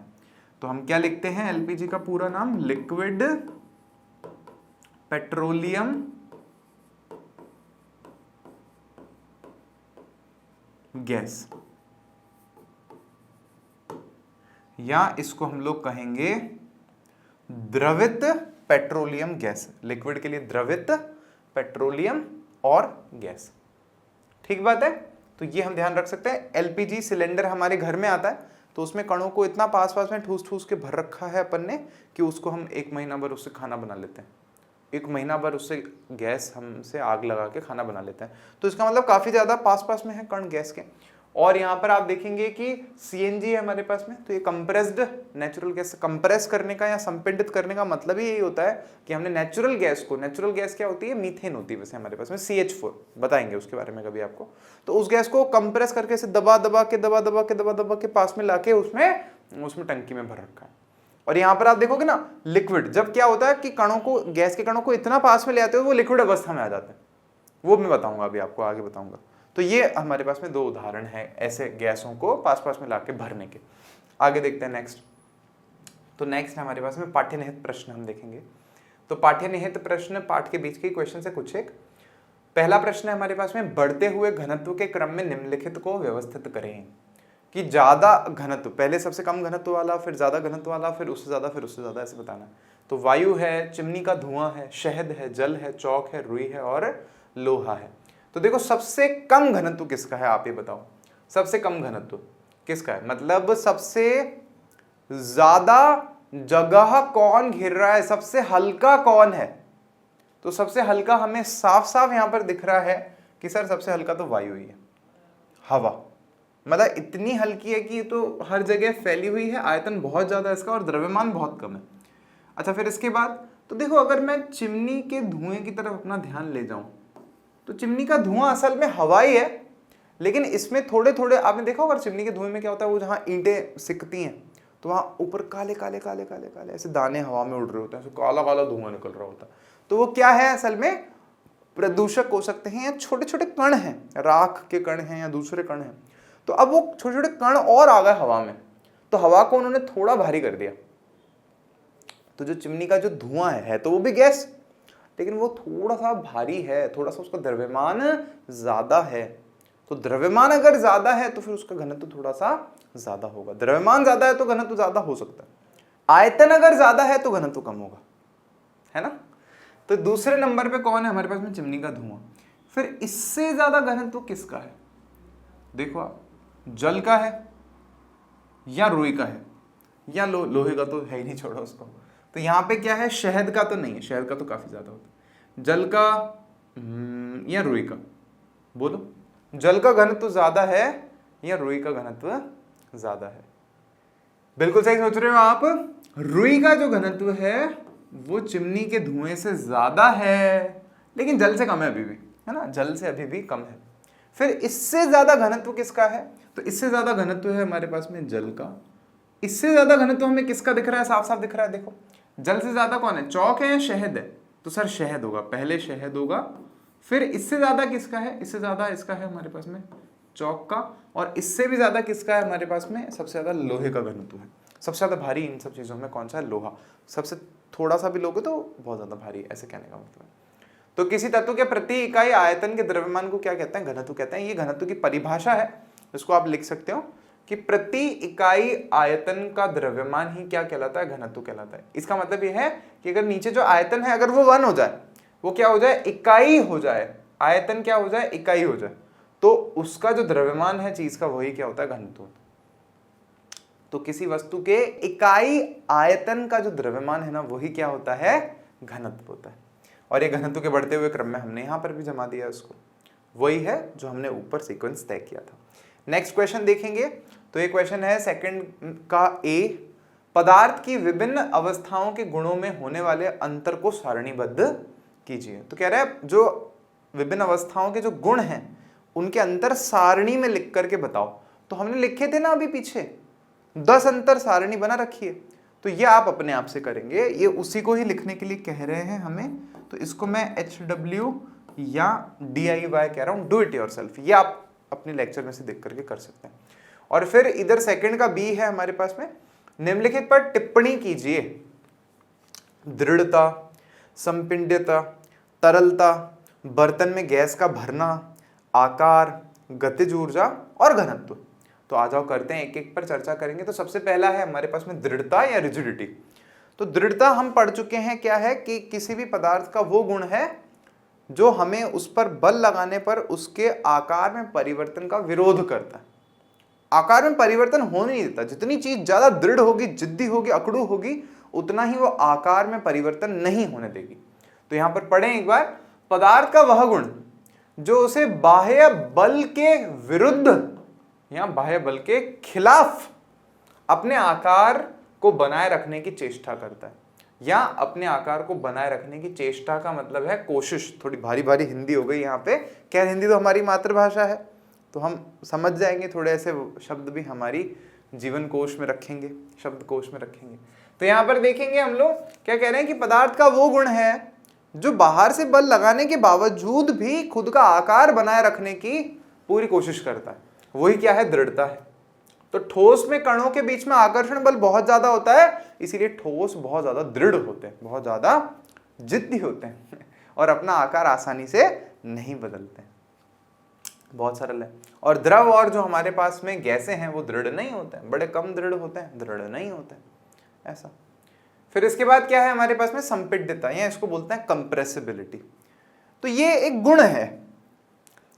तो हम क्या लिखते हैं, एलपीजी का पूरा नाम लिक्विड पेट्रोलियम गैस, या इसको हम लोग कहेंगे द्रवित पेट्रोलियम गैस। लिक्विड के लिए द्रवित पेट्रोलियम और गैस। ठीक बात है। तो ये हम ध्यान रख सकते हैं। एलपीजी सिलेंडर हमारे घर में आता है, तो उसमें कणों को इतना पास पास में ठूस ठूस के भर रखा है अपन ने कि उसको हम 1 महीना भर उससे खाना बना लेते हैं। 1 महीना भर उससे गैस हमसे आग लगा के खाना बना लेते हैं। तो इसका मतलब काफी ज्यादा पास पास में है कण गैस के। और यहाँ पर आप देखेंगे कि सीएनजी है हमारे पास में, तो ये कंप्रेस्ड नेचुरल गैस, कंप्रेस करने का या संपीड़ित करने का मतलब ही यही होता है कि हमने नेचुरल गैस को, नेचुरल गैस क्या होती है, मीथेन होती है वैसे हमारे पास में, CH4 बताएंगे उसके बारे में कभी आपको। तो उस गैस को कंप्रेस करके इसे दबा दबा के पास में लाके उसमें टंकी में भर रखा है। और यहाँ पर आप देखोगे ना, लिक्विड जब क्या होता है कि कणों को, गैस के कणों को इतना पास में ले आते हो वो लिक्विड अवस्था में आ जाते हैं, वो मैं बताऊंगा अभी आपको, आगे बताऊंगा। तो ये हमारे पास में 2 उदाहरण है ऐसे गैसों को पास पास में लाके भरने के। आगे देखते हैं नेक्स्ट। तो नेक्स्ट हमारे पास में पाठ्यनिहित प्रश्न हम देखेंगे। तो पाठ्यनिहित प्रश्न पाठ के बीच के क्वेश्चन से कुछ एक। पहला प्रश्न है हमारे पास में, बढ़ते हुए घनत्व के क्रम में निम्नलिखित को व्यवस्थित करें। कि ज्यादा घनत्व, पहले सबसे कम घनत्व वाला, फिर ज्यादा घनत्व वाला, फिर उससे ज्यादा, फिर उससे ज्यादा, ऐसे बताना है। तो वायु है, चिमनी का धुआं है, शहद है, जल है, चौक है, रुई है और लोहा है। तो देखो सबसे कम घनत्व किसका है, आप ये बताओ। सबसे कम घनत्व किसका है, मतलब सबसे ज्यादा जगह कौन घेर रहा है, सबसे हल्का कौन है। तो सबसे हल्का हमें साफ साफ यहां पर दिख रहा है कि सर सबसे हल्का तो वायु ही है, हवा। मतलब इतनी हल्की है कि तो हर जगह फैली हुई है, आयतन बहुत ज्यादा है इसका और द्रव्यमान बहुत कम है। अच्छा फिर इसके बाद तो देखो, अगर मैं चिमनी के धुएं की तरफ अपना ध्यान ले जाऊं, तो चिमनी का धुआं असल में हवा ही है, लेकिन इसमें थोड़े थोड़े आपने देखा होगा चिमनी के धुएं में क्या होता है, वो जहां ईंटें सिकती हैं तो वहां ऊपर काले काले काले काले काले ऐसे दाने हवा में उड़ रहे होते हैं, काला काला धुआं निकल रहा होता है। तो वो क्या है, असल में प्रदूषक हो सकते हैं, या छोटे छोटे कण हैं, राख के कण हैं या दूसरे कण हैं। तो अब वो छोटे छोटे कण और आ गए हवा में, तो हवा को उन्होंने थोड़ा भारी कर दिया। तो जो चिमनी का जो धुआं है तो वो भी गैस, लेकिन वो थोड़ा सा भारी है, थोड़ा सा उसका द्रव्यमान ज्यादा है। तो द्रव्यमान अगर ज्यादा है तो फिर उसका घनत्व थोड़ा सा ज्यादा होगा। द्रव्यमान ज्यादा है तो घनत्व ज्यादा हो सकता है, आयतन अगर ज्यादा है तो घनत्व कम होगा, है ना। तो दूसरे नंबर पे कौन है हमारे पास में, चिमनी का धुआं। फिर इससे ज्यादा घनत्व किसका है, देखो आप, जल का है या रुई का है या लोहे का तो है ही नहीं, छोड़ो उसको। तो यहाँ पे क्या है, शहद का तो नहीं है, शहद का तो काफी ज्यादा होता है। जल का या रुई का, बोलो। जल का घनत्व ज्यादा है या रुई का घनत्व ज्यादा है। बिल्कुल सही सोच रहे हो आप। रुई का जो घनत्व है वो चिमनी के धुएं से ज्यादा है, लेकिन जल से कम है अभी भी, है ना, जल से अभी भी कम है। फिर इससे ज्यादा घनत्व किसका है, तो इससे ज्यादा घनत्व है हमारे पास में जल का, इससे ज्यादा घनत्व हमें किसका दिख रहा है? साफ साफ दिख रहा है, देखो जल से ज्यादा कौन है? चौक है या शहद है? तो सर शहद होगा, पहले शहद होगा, फिर इससे ज्यादा किसका है? इससे ज्यादा इसका है हमारे पास में चौक का, और इससे भी ज्यादा किसका है हमारे पास में? सबसे ज्यादा लोहे का घनत्व है। सबसे ज्यादा भारी इन सब चीजों में कौन सा है? लोहा। सबसे थोड़ा सा भी लोगे तो बहुत ज्यादा भारी है, ऐसे कहने का मतलब है। तो किसी तत्व के प्रति इकाई आयतन के द्रव्यमान को क्या कहते हैं? घनत्व कहते हैं। ये घनत्व की परिभाषा है, इसको आप लिख सकते हो कि प्रति इकाई आयतन का द्रव्यमान ही क्या कहलाता है? घनत्व कहलाता है। इसका मतलब यह है कि अगर नीचे जो आयतन है अगर वो 1 हो जाए, वो क्या हो जाए? इकाई हो जाए। आयतन क्या हो जाए? इकाई हो जाए, तो उसका जो द्रव्यमान है चीज का वही क्या होता है? घनत्व होता है। तो किसी वस्तु के इकाई आयतन का जो द्रव्यमान है ना, वही क्या होता है? घनत्व होता है। और ये घनत्व के बढ़ते हुए क्रम में हमने यहां पर भी जमा दिया उसको, वही है जो हमने ऊपर सीक्वेंस तय किया था। नेक्स्ट क्वेश्चन देखेंगे, तो ये क्वेश्चन है सेकंड का ए, पदार्थ की विभिन्न अवस्थाओं के गुणों में होने वाले अंतर को सारणीबद्ध कीजिए। तो कह रहा है जो विभिन्न अवस्थाओं के जो गुण हैं उनके अंतर सारणी में लिख करके बताओ। तो हमने लिखे थे ना अभी पीछे 10 अंतर सारणी बना रखी है, तो ये आप अपने आप से करेंगे, ये उसी को ही लिखने के लिए कह रहे हैं हमें। तो इसको मैं HW या DIY कह रहा हूं, डू इट योरसेल्फ, ये आप अपने लेक्चर में से देख करके कर सकते हैं। और फिर इधर सेकंड का बी है हमारे पास में, निम्नलिखित पर टिप्पणी कीजिए। दृढ़ता, संपिंडता, तरलता, बर्तन में गैस का भरना, आकार, गतिज ऊर्जा और घनत्व। तो आ जाओ करते हैं, एक एक पर चर्चा करेंगे। तो सबसे पहला है हमारे पास में दृढ़ता या रिजिडिटी। तो दृढ़ता हम पढ़ चुके हैं क्या है कि किसी भी पदार्थ का वो गुण है जो हमें उस पर बल लगाने पर उसके आकार में परिवर्तन का विरोध करता है। आकार में परिवर्तन होने नहीं देता। जितनी चीज ज्यादा दृढ़ होगी, जिद्दी होगी, अकड़ू होगी, उतना ही वो आकार में परिवर्तन नहीं होने देगी। तो यहां पर पढ़ें एक बार, पदार्थ का वह गुण जो उसे बाह्य बल के विरुद्ध या बाह्य बल के खिलाफ अपने आकार को बनाए रखने की चेष्टा करता है, या अपने आकार को बनाए रखने की चेष्टा का मतलब है कोशिश। थोड़ी भारी भारी हिंदी हो गई यहाँ पे, खैर हिंदी तो हमारी मातृभाषा है तो हम समझ जाएंगे। थोड़े ऐसे शब्द भी हमारी जीवन कोश में रखेंगे, शब्द कोश में रखेंगे। तो यहाँ पर देखेंगे हम लोग क्या कह रहे हैं कि पदार्थ का वो गुण है जो बाहर से बल लगाने के बावजूद भी खुद का आकार बनाए रखने की पूरी कोशिश करता है, वही क्या है? दृढ़ता है। तो ठोस में कणों के बीच में आकर्षण बल बहुत ज्यादा होता है, इसीलिए ठोस बहुत ज्यादा दृढ़ होते हैं, बहुत ज्यादा जिद्दी होते हैं और अपना आकार आसानी से नहीं बदलते हैं। बहुत सरल है। और द्रव और जो हमारे पास में गैसें हैं वो दृढ़ नहीं होते हैं, बड़े कम दृढ़ होते हैं, दृढ़ नहीं होते हैं, ऐसा। फिर इसके बाद क्या है हमारे पास में? संपीड्यता, या इसको बोलते हैं कंप्रेसिबिलिटी। तो ये एक गुण है,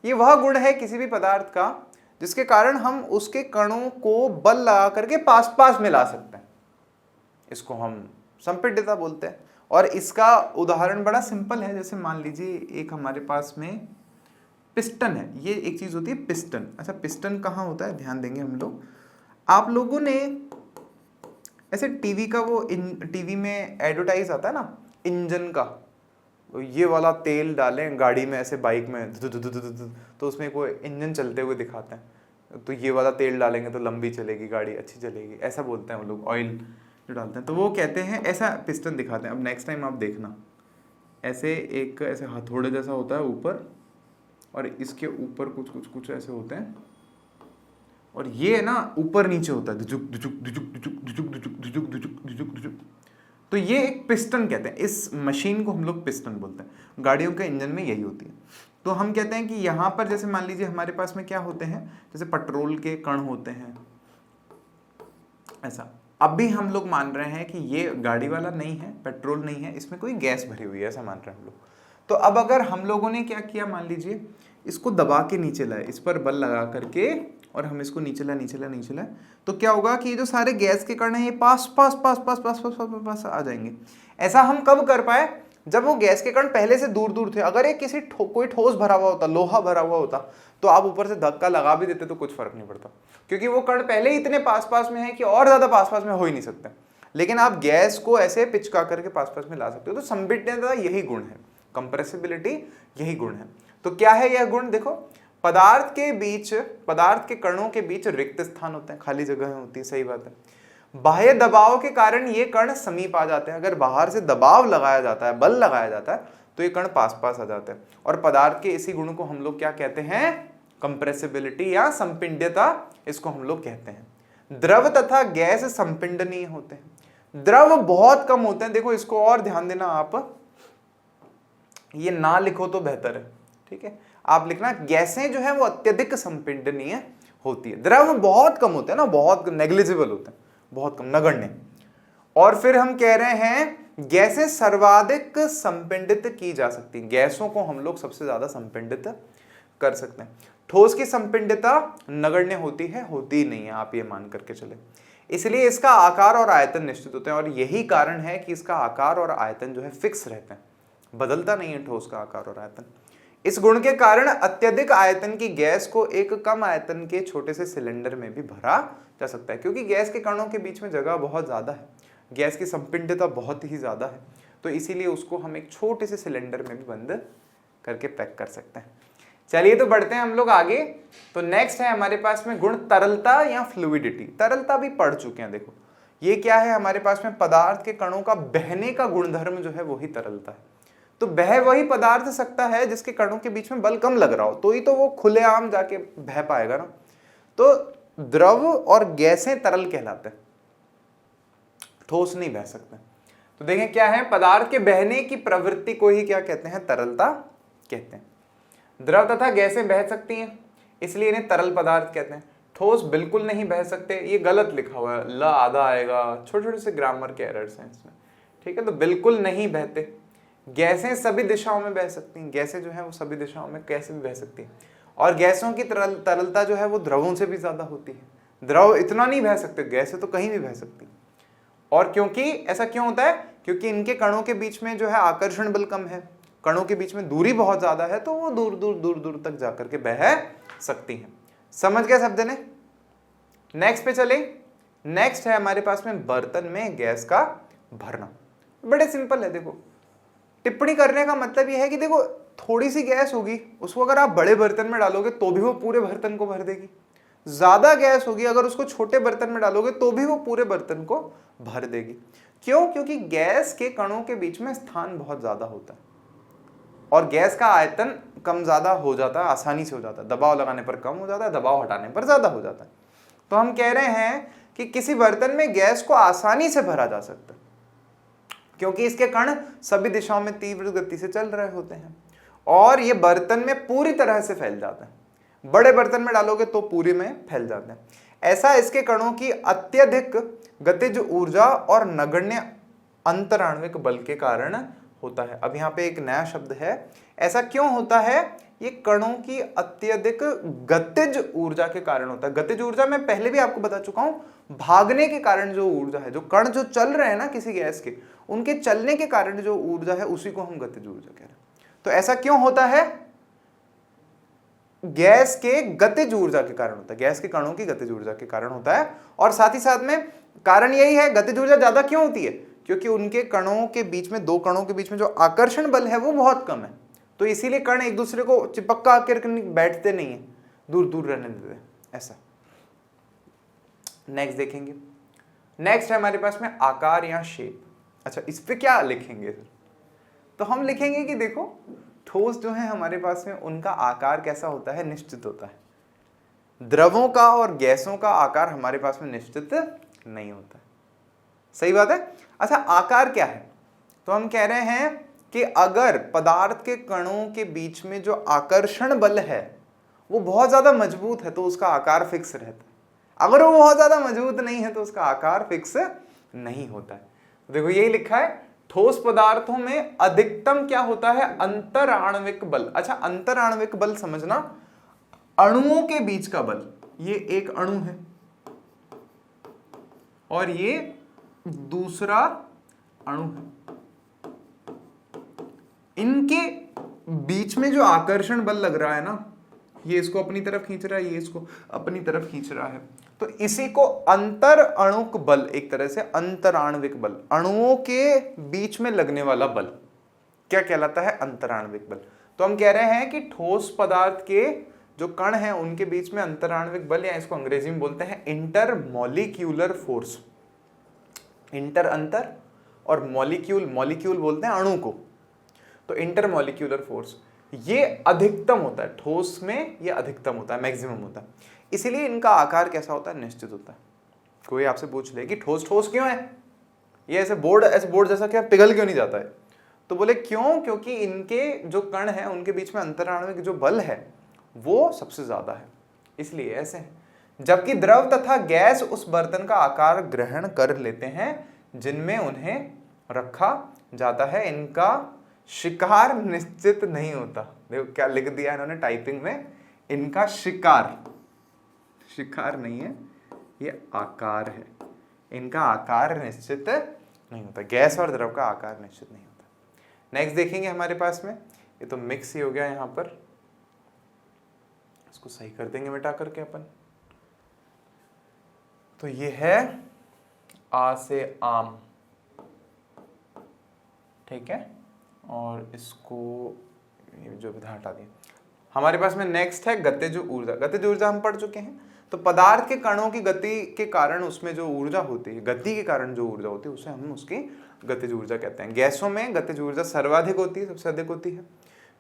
ये वह गुण है किसी भी पदार्थ का जिसके कारण हम उसके कणों को बल लगा करके पास पास मिला सकते हैं, इसको हम संपीड्यता बोलते हैं। और इसका उदाहरण बड़ा सिंपल है, जैसे मान लीजिए एक हमारे पास में पिस्टन है, ये एक चीज होती है पिस्टन। अच्छा, पिस्टन कहाँ होता है ध्यान देंगे हम लोग। आप लोगों ने ऐसे टीवी का वो टीवी में एडवर्टाइज आता है ना इंजन का, ये वाला तेल डालें गाड़ी में, ऐसे बाइक में तो उसमें कोई इंजन चलते हुए दिखाते हैं, तो ये वाला तेल डालेंगे तो लंबी चलेगी गाड़ी, अच्छी चलेगी, ऐसा बोलते हैं वो लोग। ऑयल जो डालते हैं तो वो कहते हैं, ऐसा पिस्टन दिखाते हैं। अब नेक्स्ट टाइम आप देखना, ऐसे एक ऐसे हथौड़े जैसा होता है ऊपर, और इसके ऊपर कुछ कुछ कुछ ऐसे होते हैं, और ये ना ऊपर नीचे होता है, दुचुक दुचुक दुचुक दुचुक दुचुक दुचुक दुचुक दुचुक दुचुक दुचुक। तो ये एक पिस्टन कहते हैं, इस मशीन को हम लोग पिस्टन बोलते हैं। गाड़ियों के इंजन में यही होती है। तो हम कहते हैं कि यहाँ पर जैसे मान लीजिए हमारे पास में क्या होते हैं, जैसे पेट्रोल के कण होते हैं, ऐसा। अभी हम लोग मान रहे हैं कि ये गाड़ी वाला नहीं है, पेट्रोल नहीं है, इसमें कोई गैस भरी हुई है, ऐसा मान रहे हैं हम लोग। तो अब अगर हम लोगों ने क्या किया, मान लीजिए इसको दबा के नीचे लाए, इस पर बल लगा करके, और हम इसको नीचे लाए, तो क्या होगा कि ये जो सारे गैस के कण हैं ये पास पास पास पास पास पास पास पास आ जाएंगे। ऐसा हम कब कर पाए? जब वो गैस के कण पहले से दूर दूर थे। अगर ये किसी कोई ठोस भरा हुआ होता, लोहा भरा हुआ होता, तो आप ऊपर से धक्का लगा भी देते तो कुछ फर्क नहीं पड़ता, क्योंकि वो कण पहले ही इतने पास पास में है कि और ज्यादा पास पास में हो ही नहीं सकते। लेकिन आप गैस को ऐसे पिचका करके पास पास में ला सकते हो। तो संपीड्यता यही गुण है, कंप्रेसिबिलिटी यही गुण है। तो क्या है यह गुण? देखो, पदार्थ के कणों के बीच रिक्त स्थान होते हैं, खाली जगह होती है, सही बात है। बाह्य दबाव के कारण ये कण समीप आ जाते हैं। अगर बाहर से दबाव लगाया जाता है, बल लगाया जाता है, तो ये कण पास पास आ जाते हैं। और पदार्थ के इसी गुण को हम लोग क्या कहते हैं? कंप्रेसिबिलिटी या संपिंड्यता, इसको हम लोग कहते हैं। द्रव तथा गैस संपिंडनीय होते हैं। द्रव बहुत कम होते हैं। देखो इसको और ध्यान देना, आप ये ना लिखो तो बेहतर है, ठीक है? आप लिखना गैसें जो है वो अत्यधिक संपिंडनीय होती है। द्रव बहुत कम होते हैं ना, बहुत नेग्लिजिबल होते हैं, बहुत कम, नगण्य। और फिर हम कह रहे हैं गैसें सर्वाधिक संपिंडित की जा सकती हैं। गैसों को हम लोग सबसे ज्यादा संपिंडित कर सकते हैं। ठोस की संपिंडितता नगण्य होती है? होती नहीं है, आप ये मान करके चले। इसलिए इसका आकार और आयतन निश्चित होते हैं, और यही कारण है कि इसका आकार और आयतन जो है फिक्स रहते हैं, बदलता नहीं है ठोस का आकार और आयतन। इस गुण के कारण अत्यधिक आयतन की गैस को एक कम आयतन के छोटे से सिलेंडर में भी भरा जा सकता है, क्योंकि गैस के कणों के बीच में जगह बहुत ज्यादा है, गैस की संपिंडता बहुत ही ज्यादा है, तो इसीलिए उसको हम एक छोटे से सिलेंडर में भी बंद करके पैक कर सकते हैं। चलिए तो बढ़ते हैं हम लोग आगे। तो नेक्स्ट है हमारे पास में गुण तरलता या फ्लूइडिटी। तरलता भी पढ़ चुके हैं। देखो ये क्या है हमारे पास में? पदार्थ के कणों का बहने का गुणधर्म जो है वही तरलता है। तो बह वही पदार्थ सकता है जिसके कणों के बीच में बल कम लग रहा हो, तो ही तो वो खुलेआम जाके बह पाएगा ना। तो द्रव और गैसें तरल कहलाते हैं, ठोस नहीं बह सकते। तो देखें क्या है, पदार्थ के बहने की प्रवृत्ति को ही क्या कहते हैं? तरलता कहते हैं। द्रव तथा गैसें बह सकती हैं, इसलिए इन्हें तरल पदार्थ कहते हैं। ठोस बिल्कुल नहीं बह सकते, ये गलत लिखा हुआ है, ल आधा आएगा, छोटे छोटे से ग्रामर के एरर्स हैं इसमें, ठीक है? तो बिल्कुल नहीं बहते। गैसें सभी दिशाओं में बह सकती हैं, गैसें जो है वो सभी दिशाओं में कैसे भी बह सकती हैं। और गैसों की तरलता जो है वो द्रवों से भी ज्यादा होती है। द्रव इतना नहीं बह सकते, गैसें तो कहीं भी बह सकती। और क्योंकि ऐसा क्यों होता है? क्योंकि इनके कणों के बीच में जो है आकर्षण बल कम है, कणों के बीच में दूरी बहुत ज्यादा है, तो वो दूर दूर दूर दूर तक जाकर के बह सकती हैं। समझ गए शब्द ने? नेक्स्ट पे चले। नेक्स्ट है हमारे पास में बर्तन में गैस का भरना। बड़े सिंपल है। देखो टिप्पणी करने का मतलब यह है कि देखो थोड़ी सी गैस होगी, उसको अगर आप बड़े बर्तन में डालोगे तो भी वो पूरे बर्तन को भर देगी। ज्यादा गैस होगी, अगर उसको छोटे बर्तन में डालोगे तो भी वो पूरे बर्तन को भर देगी। क्यों? क्योंकि गैस के कणों के बीच में स्थान बहुत ज्यादा होता है और गैस का आयतन कम ज्यादा हो जाता है, आसानी से हो जाता है। दबाव लगाने पर कम हो जाता है, दबाव हटाने पर ज्यादा हो जाता है। तो हम कह रहे हैं कि किसी बर्तन में गैस को आसानी से भरा जा सकता है, क्योंकि इसके कण सभी दिशाओं में तीव्र गति से चल रहे होते हैं और ये बर्तन में पूरी तरह से फैल जाते हैं। बड़े बर्तन में डालोगे तो पूरे में फैल जाते हैं। ऐसा इसके कणों की अत्यधिक गतिज ऊर्जा और नगण्य अंतराण्विक बल के कारण होता है। अब यहाँ पे एक नया शब्द है। ऐसा क्यों होता है? ये कणों की अत्यधिक गतिज ऊर्जा के कारण होता है। गतिज ऊर्जा मैं पहले भी आपको बता चुका हूं, भागने के कारण जो ऊर्जा है, जो कण जो चल रहे हैं ना किसी गैस के, उनके चलने के कारण जो ऊर्जा है उसी को हम गतिज ऊर्जा कह रहे हैं। तो ऐसा क्यों होता है? गैस के गतिज ऊर्जा के कारण होता है, गैस के कणों की गतिज ऊर्जा के कारण होता है। और साथ ही साथ में कारण यही है, गतिज ऊर्जा ज्यादा क्यों होती है? क्योंकि उनके कणों के बीच में, दो कणों के बीच में जो आकर्षण बल है वो बहुत कम है, तो इसीलिए कण एक दूसरे को चिपक आकर बैठते नहीं है, दूर दूर रहने देते, ऐसा। नेक्स्ट देखेंगे। नेक्स्ट है हमारे पास में आकार या शेप। अच्छा, इस पे क्या लिखेंगे? तो हम लिखेंगे कि देखो ठोस जो है हमारे पास में, उनका आकार कैसा होता है? निश्चित होता है। द्रवों का और गैसों का आकार हमारे पास में निश्चित नहीं होता। सही बात है। अच्छा, आकार क्या है? तो हम कह रहे हैं कि अगर पदार्थ के कणों के बीच में जो आकर्षण बल है वो बहुत ज्यादा मजबूत है तो उसका आकार फिक्स रहता है। अगर वो बहुत ज्यादा मजबूत नहीं है तो उसका आकार फिक्स नहीं होता है। देखो यही लिखा है, ठोस पदार्थों में अधिकतम क्या होता है? अंतराण्विक बल। अच्छा, अंतराण्विक बल समझना, अणुओं के बीच का बल। ये एक अणु है और ये दूसरा अणु है, इनके बीच में जो आकर्षण बल लग रहा है ना, ये इसको अपनी तरफ खींच रहा है, ये इसको अपनी तरफ खींच रहा है, तो इसी को अंतर अणुक बल, एक तरह से अंतराण्विक बल, अणुओं के बीच में लगने वाला बल क्या कहलाता है? अंतराण्विक बल। तो हम कह रहे हैं कि ठोस पदार्थ के जो कण हैं उनके बीच में अंतराण्विक बल, या इसको अंग्रेजी में बोलते हैं इंटरमॉलिक्यूलर फोर्स, इंटर अंतर, और मॉलिक्यूल, मॉलिक्यूल बोलते हैं अणु को, तो इंटर मॉलिक्यूलर फोर्स ये अधिकतम होता है ठोस में, ये अधिकतम होता है, मैक्सिमम होता है, इसीलिए इनका आकार कैसा होता है, निश्चित होता है। कोई आपसे पूछ ले कि ठोस ठोस क्यों है, ये ऐसे बोर्ड जैसा क्या पिघल क्यों नहीं जाता है, तो बोले क्यों, क्योंकि इनके जो कण है उनके बीच में अंतराण्विक जो बल है वो सबसे ज्यादा है, इसलिए ऐसे है। जबकि द्रव तथा गैस उस बर्तन का आकार ग्रहण कर लेते हैं जिनमें उन्हें रखा जाता है, इनका शिकार निश्चित नहीं होता। देखो क्या लिख दिया इन्होंने टाइपिंग में, इनका शिकार, शिकार नहीं है, ये आकार है, इनका आकार निश्चित नहीं होता, गैस और द्रव का आकार निश्चित नहीं होता। नेक्स्ट देखेंगे हमारे पास में, ये तो मिक्स ही हो गया यहाँ पर, इसको सही कर देंगे मिटा करके अपन। तो ये है आ से आम, ठीक है, और इसको ये जो विधा हटा दिया। हमारे पास में नेक्स्ट है गतिज ऊर्जा। गतिज ऊर्जा हम पढ़ चुके हैं। तो पदार्थ के कणों की गति के कारण उसमें जो ऊर्जा होती है, गति के कारण जो ऊर्जा होती है, उसे हम उसकी गतिज ऊर्जा कहते हैं। गैसों में गतिज ऊर्जा सर्वाधिक होती है, सबसे अधिक होती है,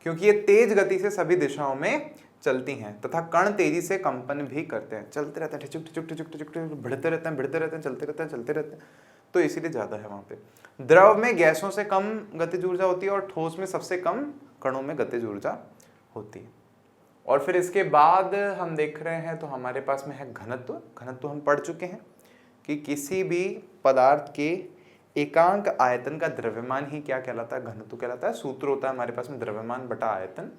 क्योंकि ये तेज गति से सभी दिशाओं में चलती हैं तथा कण तेजी से कंपन भी करते हैं, चलते रहते हैं, ठिचुक ठिचुक ठिचुक ठिचुक ठिचुक, बढ़ते रहते हैं, बढ़ते रहते हैं, चलते रहते हैं, चलते रहते हैं, तो इसीलिए ज्यादा है वहां पे। द्रव में गैसों से कम गतिज ऊर्जा होती है और ठोस में सबसे कम कणों में गतिज ऊर्जा होती है। और फिर इसके बाद हम देख रहे हैं तो हमारे पास में है घनत्व। घनत्व हम पढ़ चुके हैं कि किसी भी पदार्थ के एकांक आयतन का द्रव्यमान ही क्या कहलाता है, घनत्व कहलाता है। सूत्र होता है हमारे पास में द्रव्यमान बटा आयतन,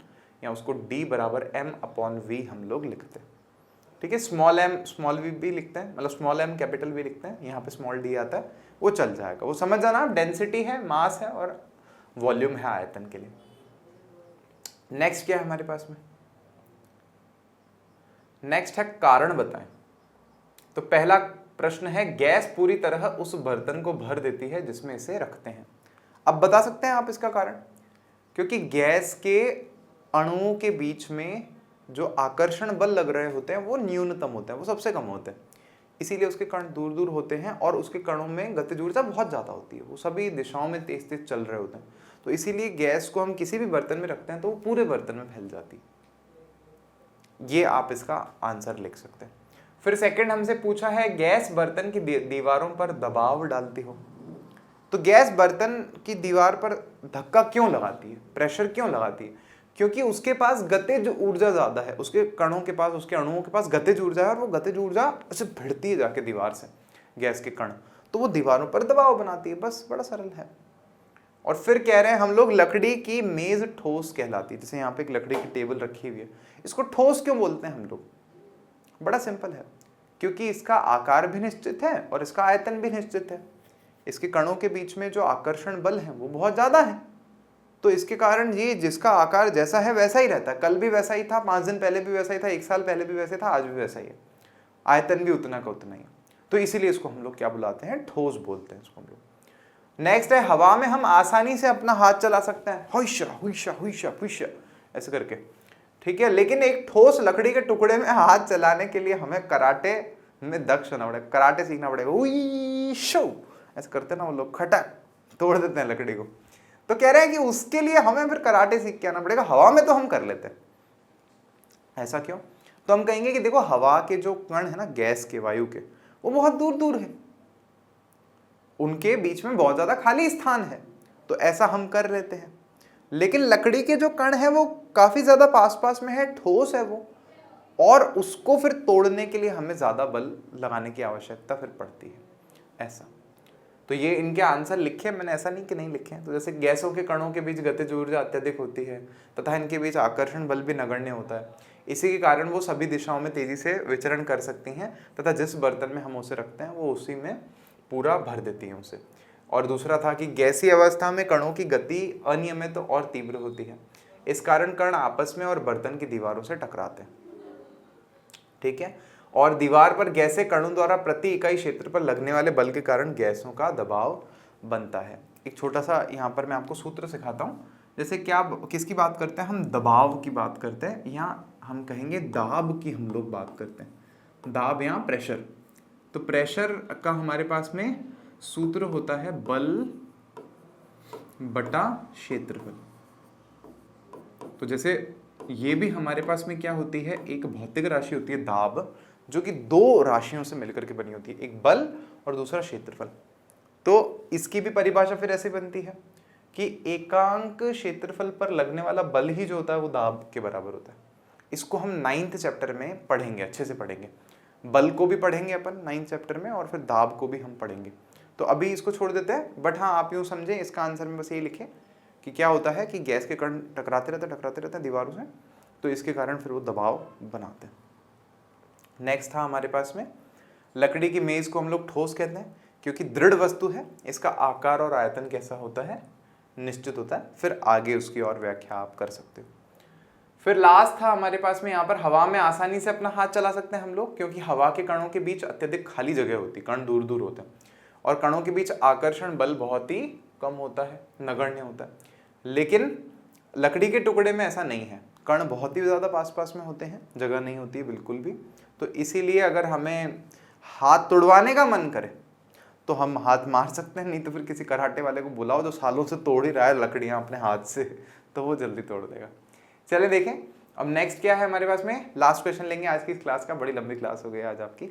या उसको D बराबर m/v हम लोग लिखते हैं, ठीक है। स्मॉल m स्मॉल v भी लिखते हैं, मतलब स्मॉल m कैपिटल v लिखते हैं, यहाँ पे स्मॉल d आता है, वो चल जाएगा, वो समझ जाना। डेंसिटी है, मास है और वॉल्यूम है आयतन के लिए। नेक्स्ट क्या है हमारे पास में, नेक्स्ट है कारण बताएं। तो पहला प्रश्न है, गैस पूरी तरह उस बर्तन को भर देती है जिसमें इसे रखते हैं। अब बता सकते हैं आप इसका कारण, क्योंकि गैस के अणुओं के बीच में जो आकर्षण बल लग रहे होते हैं वो न्यूनतम होते हैं, वो सबसे कम होते हैं, इसीलिए उसके कण दूर दूर होते हैं और उसके कणों में गतिज ऊर्जा बहुत ज़्यादा होती है, वो सभी दिशाओं में तेज तेज चल रहे होते हैं। तो इसीलिए गैस को हम किसी भी बर्तन में रखते हैं तो वो पूरे बर्तन में फैल जाती है। ये आप इसका आंसर लिख सकते हैं। फिर सेकंड हमसे पूछा है, गैस बर्तन की दीवारों पर दबाव डालती हो। तो गैस बर्तन की दीवार पर धक्का क्यों लगाती है, प्रेशर क्यों लगाती है, क्योंकि उसके पास गतिज ऊर्जा ज्यादा है, उसके कणों के पास, उसके अणुओं के पास गतिज ऊर्जा है, और वो गतिज ऊर्जा ऐसे भिड़ती है जाके दीवार से, गैस के कण, तो वो दीवारों पर दबाव बनाती है, बस बड़ा सरल है। और फिर कह रहे हैं हम लोग, लकड़ी की मेज ठोस कहलाती है। जैसे यहाँ पे एक लकड़ी की टेबल रखी हुई है, इसको ठोस क्यों बोलते हैं हम लोग, बड़ा सिंपल है, क्योंकि इसका आकार भी निश्चित है और इसका आयतन भी निश्चित है। इसके कणों के बीच में जो आकर्षण बल है वो बहुत ज्यादा है, तो इसके कारण ये जिसका आकार जैसा है वैसा ही रहता है। कल भी वैसा ही था, 5 दिन पहले भी वैसा ही था, 1 साल पहले भी वैसे था, आज भी वैसा ही है, आयतन भी उतना का उतना ही है। तो इसीलिए इसको हम लोग क्या बुलाते हैं, ठोस बोलते हैं इसको हम लोग। नेक्स्ट है, हवा में हम आसानी से अपना हाथ चला सकते हैं, हुइशा हुइशा हुइशा हुइशा ऐसे करके, ठीक है। लेकिन एक ठोस लकड़ी के टुकड़े में हाथ चलाने के लिए हमें कराटे में दक्ष होना पड़ेगा, कराटे सीखना पड़ेगा, उइशो ऐसे करते हैं ना वो लोग, खटक तोड़ देते हैं लकड़ी को। तो कह रहे हैं कि उसके लिए हमें फिर कराटे सीख के आना पड़ेगा। हवा में तो हम कर लेते हैं, ऐसा क्यों? तो हम कहेंगे कि देखो, हवा के जो कण है ना, गैस के, वायु के, वो बहुत दूर दूर है, उनके बीच में बहुत ज्यादा खाली स्थान है, तो ऐसा हम कर लेते हैं। लेकिन लकड़ी के जो कण है वो काफी ज्यादा पास पास में है, ठोस है वो, और उसको फिर तोड़ने के लिए हमें ज्यादा बल लगाने की आवश्यकता फिर पड़ती है, ऐसा। तो ये इनके आंसर लिखे मैंने, ऐसा नहीं कि नहीं लिखे। तो जैसे गैसों के कणों के बीच गतिज ऊर्जा अत्यधिक होती है तथा इनके बीच आकर्षण बल भी नगण्य होता है, इसी के कारण वो सभी दिशाओं में तेजी से विचरण कर सकती हैं तथा जिस बर्तन में हम उसे रखते हैं वो उसी में पूरा भर देती है उसे। और दूसरा था कि गैसीय अवस्था में कणों की गति अनियमित और तीव्र होती है, इस कारण कण आपस में और बर्तन की दीवारों से टकराते हैं, ठीक है। और दीवार पर गैसें कणों द्वारा प्रति इकाई क्षेत्र पर लगने वाले बल के कारण गैसों का दबाव बनता है। एक छोटा सा यहाँ पर मैं आपको सूत्र सिखाता हूँ। जैसे क्या, किसकी बात करते हैं हम, दबाव की बात करते हैं, यहाँ हम कहेंगे दाब की हम लोग बात करते हैं, दाब यहाँ प्रेशर। तो प्रेशर का हमारे पास में सूत्र होता है बल बटा क्षेत्रफल। तो जैसे ये भी हमारे पास में क्या होती है, एक भौतिक राशि होती है दाब, जो कि दो राशियों से मिलकर के बनी होती है, एक बल और दूसरा क्षेत्रफल। तो इसकी भी परिभाषा फिर ऐसे बनती है कि एकांक क्षेत्रफल पर लगने वाला बल ही जो होता है वो दाब के बराबर होता है। इसको हम 9th चैप्टर में पढ़ेंगे, अच्छे से पढ़ेंगे। बल को भी पढ़ेंगे अपन 9th चैप्टर में, और फिर दाब को भी हम पढ़ेंगे। तो अभी इसको छोड़ देते हैं, बट हाँ आप यूँ समझें, इसका आंसर में बस ये लिखें कि क्या होता है कि गैस के कण टकराते रहते हैं दीवारों से, तो इसके कारण फिर वो दबाव बनाते हैं। नेक्स्ट था हमारे पास में, लकड़ी की मेज को हम लोग ठोस कहते हैं क्योंकि दृढ़ वस्तु है, इसका आकार और आयतन कैसा होता है, निश्चित होता है। फिर आगे उसकी और व्याख्या आप कर सकते हो। फिर लास्ट था हमारे पास में, यहाँ पर हवा में आसानी से अपना हाथ चला सकते हैं हम लोग, क्योंकि हवा के कणों के बीच अत्यधिक खाली जगह होती है, कण दूर दूर होते हैं, और कणों के बीच आकर्षण बल बहुत ही कम होता है, नगण्य होता है। लेकिन लकड़ी के टुकड़े में ऐसा नहीं है, कण बहुत ही ज़्यादा पास पास में होते हैं, जगह नहीं होती है बिल्कुल भी। तो इसीलिए अगर हमें हाथ तोड़वाने का मन करे तो हम हाथ मार सकते हैं, नहीं तो फिर किसी कराटे वाले को बुलाओ जो सालों से तोड़ ही रहा है लकड़ियाँ अपने हाथ से, तो वो जल्दी तोड़ देगा। चलिए देखें अब नेक्स्ट क्या है हमारे पास में, लास्ट क्वेश्चन लेंगे आज की क्लास का। बड़ी लंबी क्लास हो गई आज आपकी,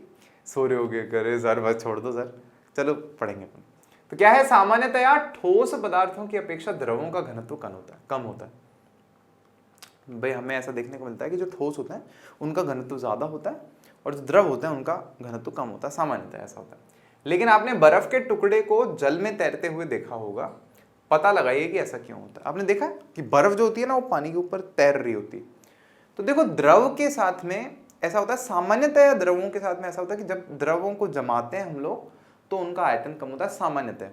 सो रहे हो गए, करे सर बस छोड़ दो सर, चलो पढ़ेंगे। तो क्या है, सामान्यतया ठोस पदार्थों की अपेक्षा द्रवों का घनत्व कम होता है। भाई हमें ऐसा देखने को मिलता है कि जो ठोस होता है उनका घनत्व ज्यादा होता है, और जो द्रव होता है उनका घनत्व कम होता है, सामान्यतः ऐसा होता है। लेकिन आपने बर्फ के टुकड़े को जल में तैरते हुए देखा होगा, पता लगाइए कि ऐसा क्यों होता है। आपने देखा कि बर्फ जो होती है ना, वो पानी के ऊपर तैर रही होती है। तो देखो द्रव के साथ में ऐसा होता है, सामान्यतः द्रवों के साथ में ऐसा होता है कि जब द्रवों को जमाते हैं हम लोग तो उनका आयतन कम होता है सामान्यतः।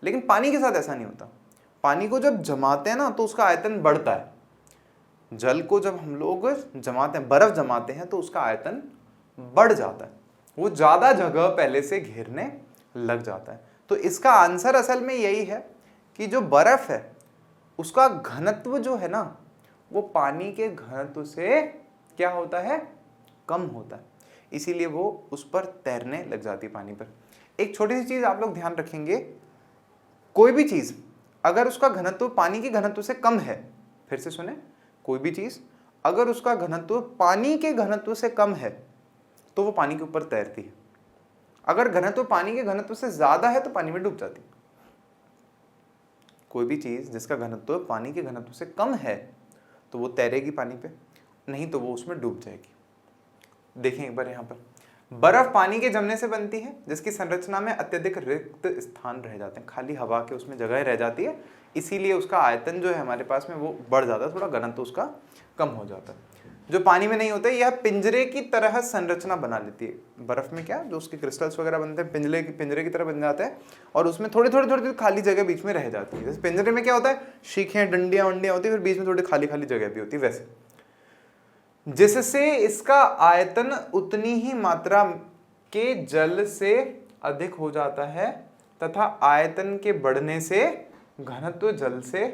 लेकिन पानी के साथ ऐसा नहीं होता, पानी को जब जमाते हैं ना तो उसका आयतन बढ़ता है। जल को जब हम लोग जमाते हैं, बर्फ जमाते हैं, तो उसका आयतन बढ़ जाता है, वो ज्यादा जगह पहले से घेरने लग जाता है। तो इसका आंसर असल में यही है कि जो बर्फ है उसका घनत्व जो है ना, वो पानी के घनत्व से क्या होता है, कम होता है, इसीलिए वो उस पर तैरने लग जाती है पानी पर। एक छोटी सी चीज आप लोग ध्यान रखेंगे, कोई भी चीज अगर उसका घनत्व पानी के घनत्व से कम है, फिर से सुने, कोई भी चीज अगर उसका घनत्व पानी के घनत्व से कम है तो वो पानी के ऊपर तैरती है। अगर घनत्व पानी के घनत्व से ज्यादा है तो पानी में डूब जाती है। कोई भी चीज जिसका घनत्व पानी के घनत्व से कम है तो वो तैरेगी पानी पे, नहीं तो वो उसमें डूब जाएगी। देखें एक बार यहाँ पर, बर्फ पानी के जमने से बनती है जिसकी संरचना में अत्यधिक रिक्त स्थान रह जाते हैं, खाली हवा के उसमें जगह रह जाती है, इसीलिए उसका आयतन जो है हमारे पास में वो बढ़ जाता है, थोड़ा घनत्व उसका कम हो जाता है। जो पानी में नहीं होता है, यह पिंजरे की तरह संरचना बना लेती है। बर्फ में क्या, जो उसके क्रिस्टल्स वगैरह बनते हैं पिंजरे की तरह बन जाते हैं, और उसमें थोड़ी थोड़ी खाली जगह बीच में रह जाती है। जैसे पिंजरे में क्या होता है, शीखें डंडियां वंडियां होती है, फिर बीच में थोड़ी खाली खाली जगह भी होती है, वैसे जिससे इसका आयतन उतनी ही मात्रा के जल से अधिक हो जाता है, तथा आयतन के बढ़ने से घनत्व जल से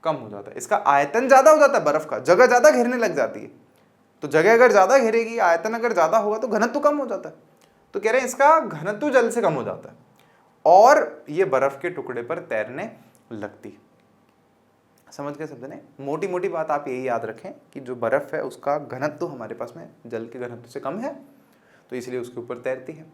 कम हो जाता है। इसका आयतन ज्यादा हो जाता है, बर्फ का जगह ज्यादा घेरने लग जाती है, तो जगह अगर ज्यादा घेरेगी, आयतन अगर ज्यादा होगा तो घनत्व कम हो जाता है। तो कह रहे हैं इसका घनत्व जल से कम हो जाता है और ये बर्फ के टुकड़े पर तैरने लगती है। समझ गए समझने, मोटी मोटी बात आप यही याद रखें कि जो बर्फ है उसका घनत्व हमारे पास में जल के घनत्व से कम है, तो इसलिए उसके ऊपर तैरती है।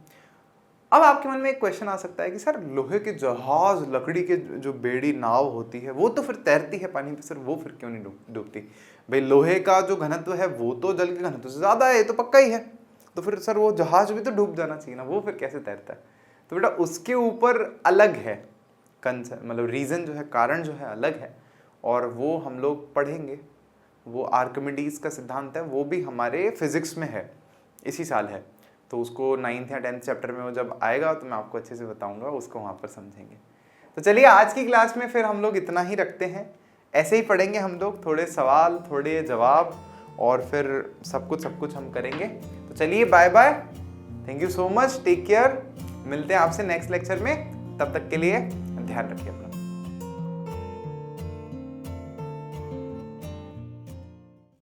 अब आपके मन में एक क्वेश्चन आ सकता है कि सर लोहे के जहाज, लकड़ी के जो बेड़ी नाव होती है वो तो फिर तैरती है पानी पे, सर वो फिर क्यों नहीं डूबती? भाई लोहे का जो घनत्व है वो तो जल के घनत्व से ज्यादा है, ये तो पक्का ही है, तो फिर सर वो जहाज भी तो डूब जाना चाहिए ना, वो फिर कैसे तैरता है? तो बेटा उसके ऊपर अलग है मतलब रीजन जो है, कारण जो है अलग है, और वो हम लोग पढ़ेंगे। वो आर्किमिडीज का सिद्धांत है, वो भी हमारे फिजिक्स में है, इसी साल है, तो उसको 9th या 10th चैप्टर में वो जब आएगा तो मैं आपको अच्छे से बताऊंगा, उसको वहाँ पर समझेंगे। तो चलिए आज की क्लास में फिर हम लोग इतना ही रखते हैं, ऐसे ही पढ़ेंगे हम लोग, थोड़े सवाल थोड़े जवाब और फिर सब कुछ हम करेंगे। तो चलिए bye bye, thank you so much, take care, मिलते हैं आपसे नेक्स्ट लेक्चर में, तब तक के लिए ध्यान रखिए अपना।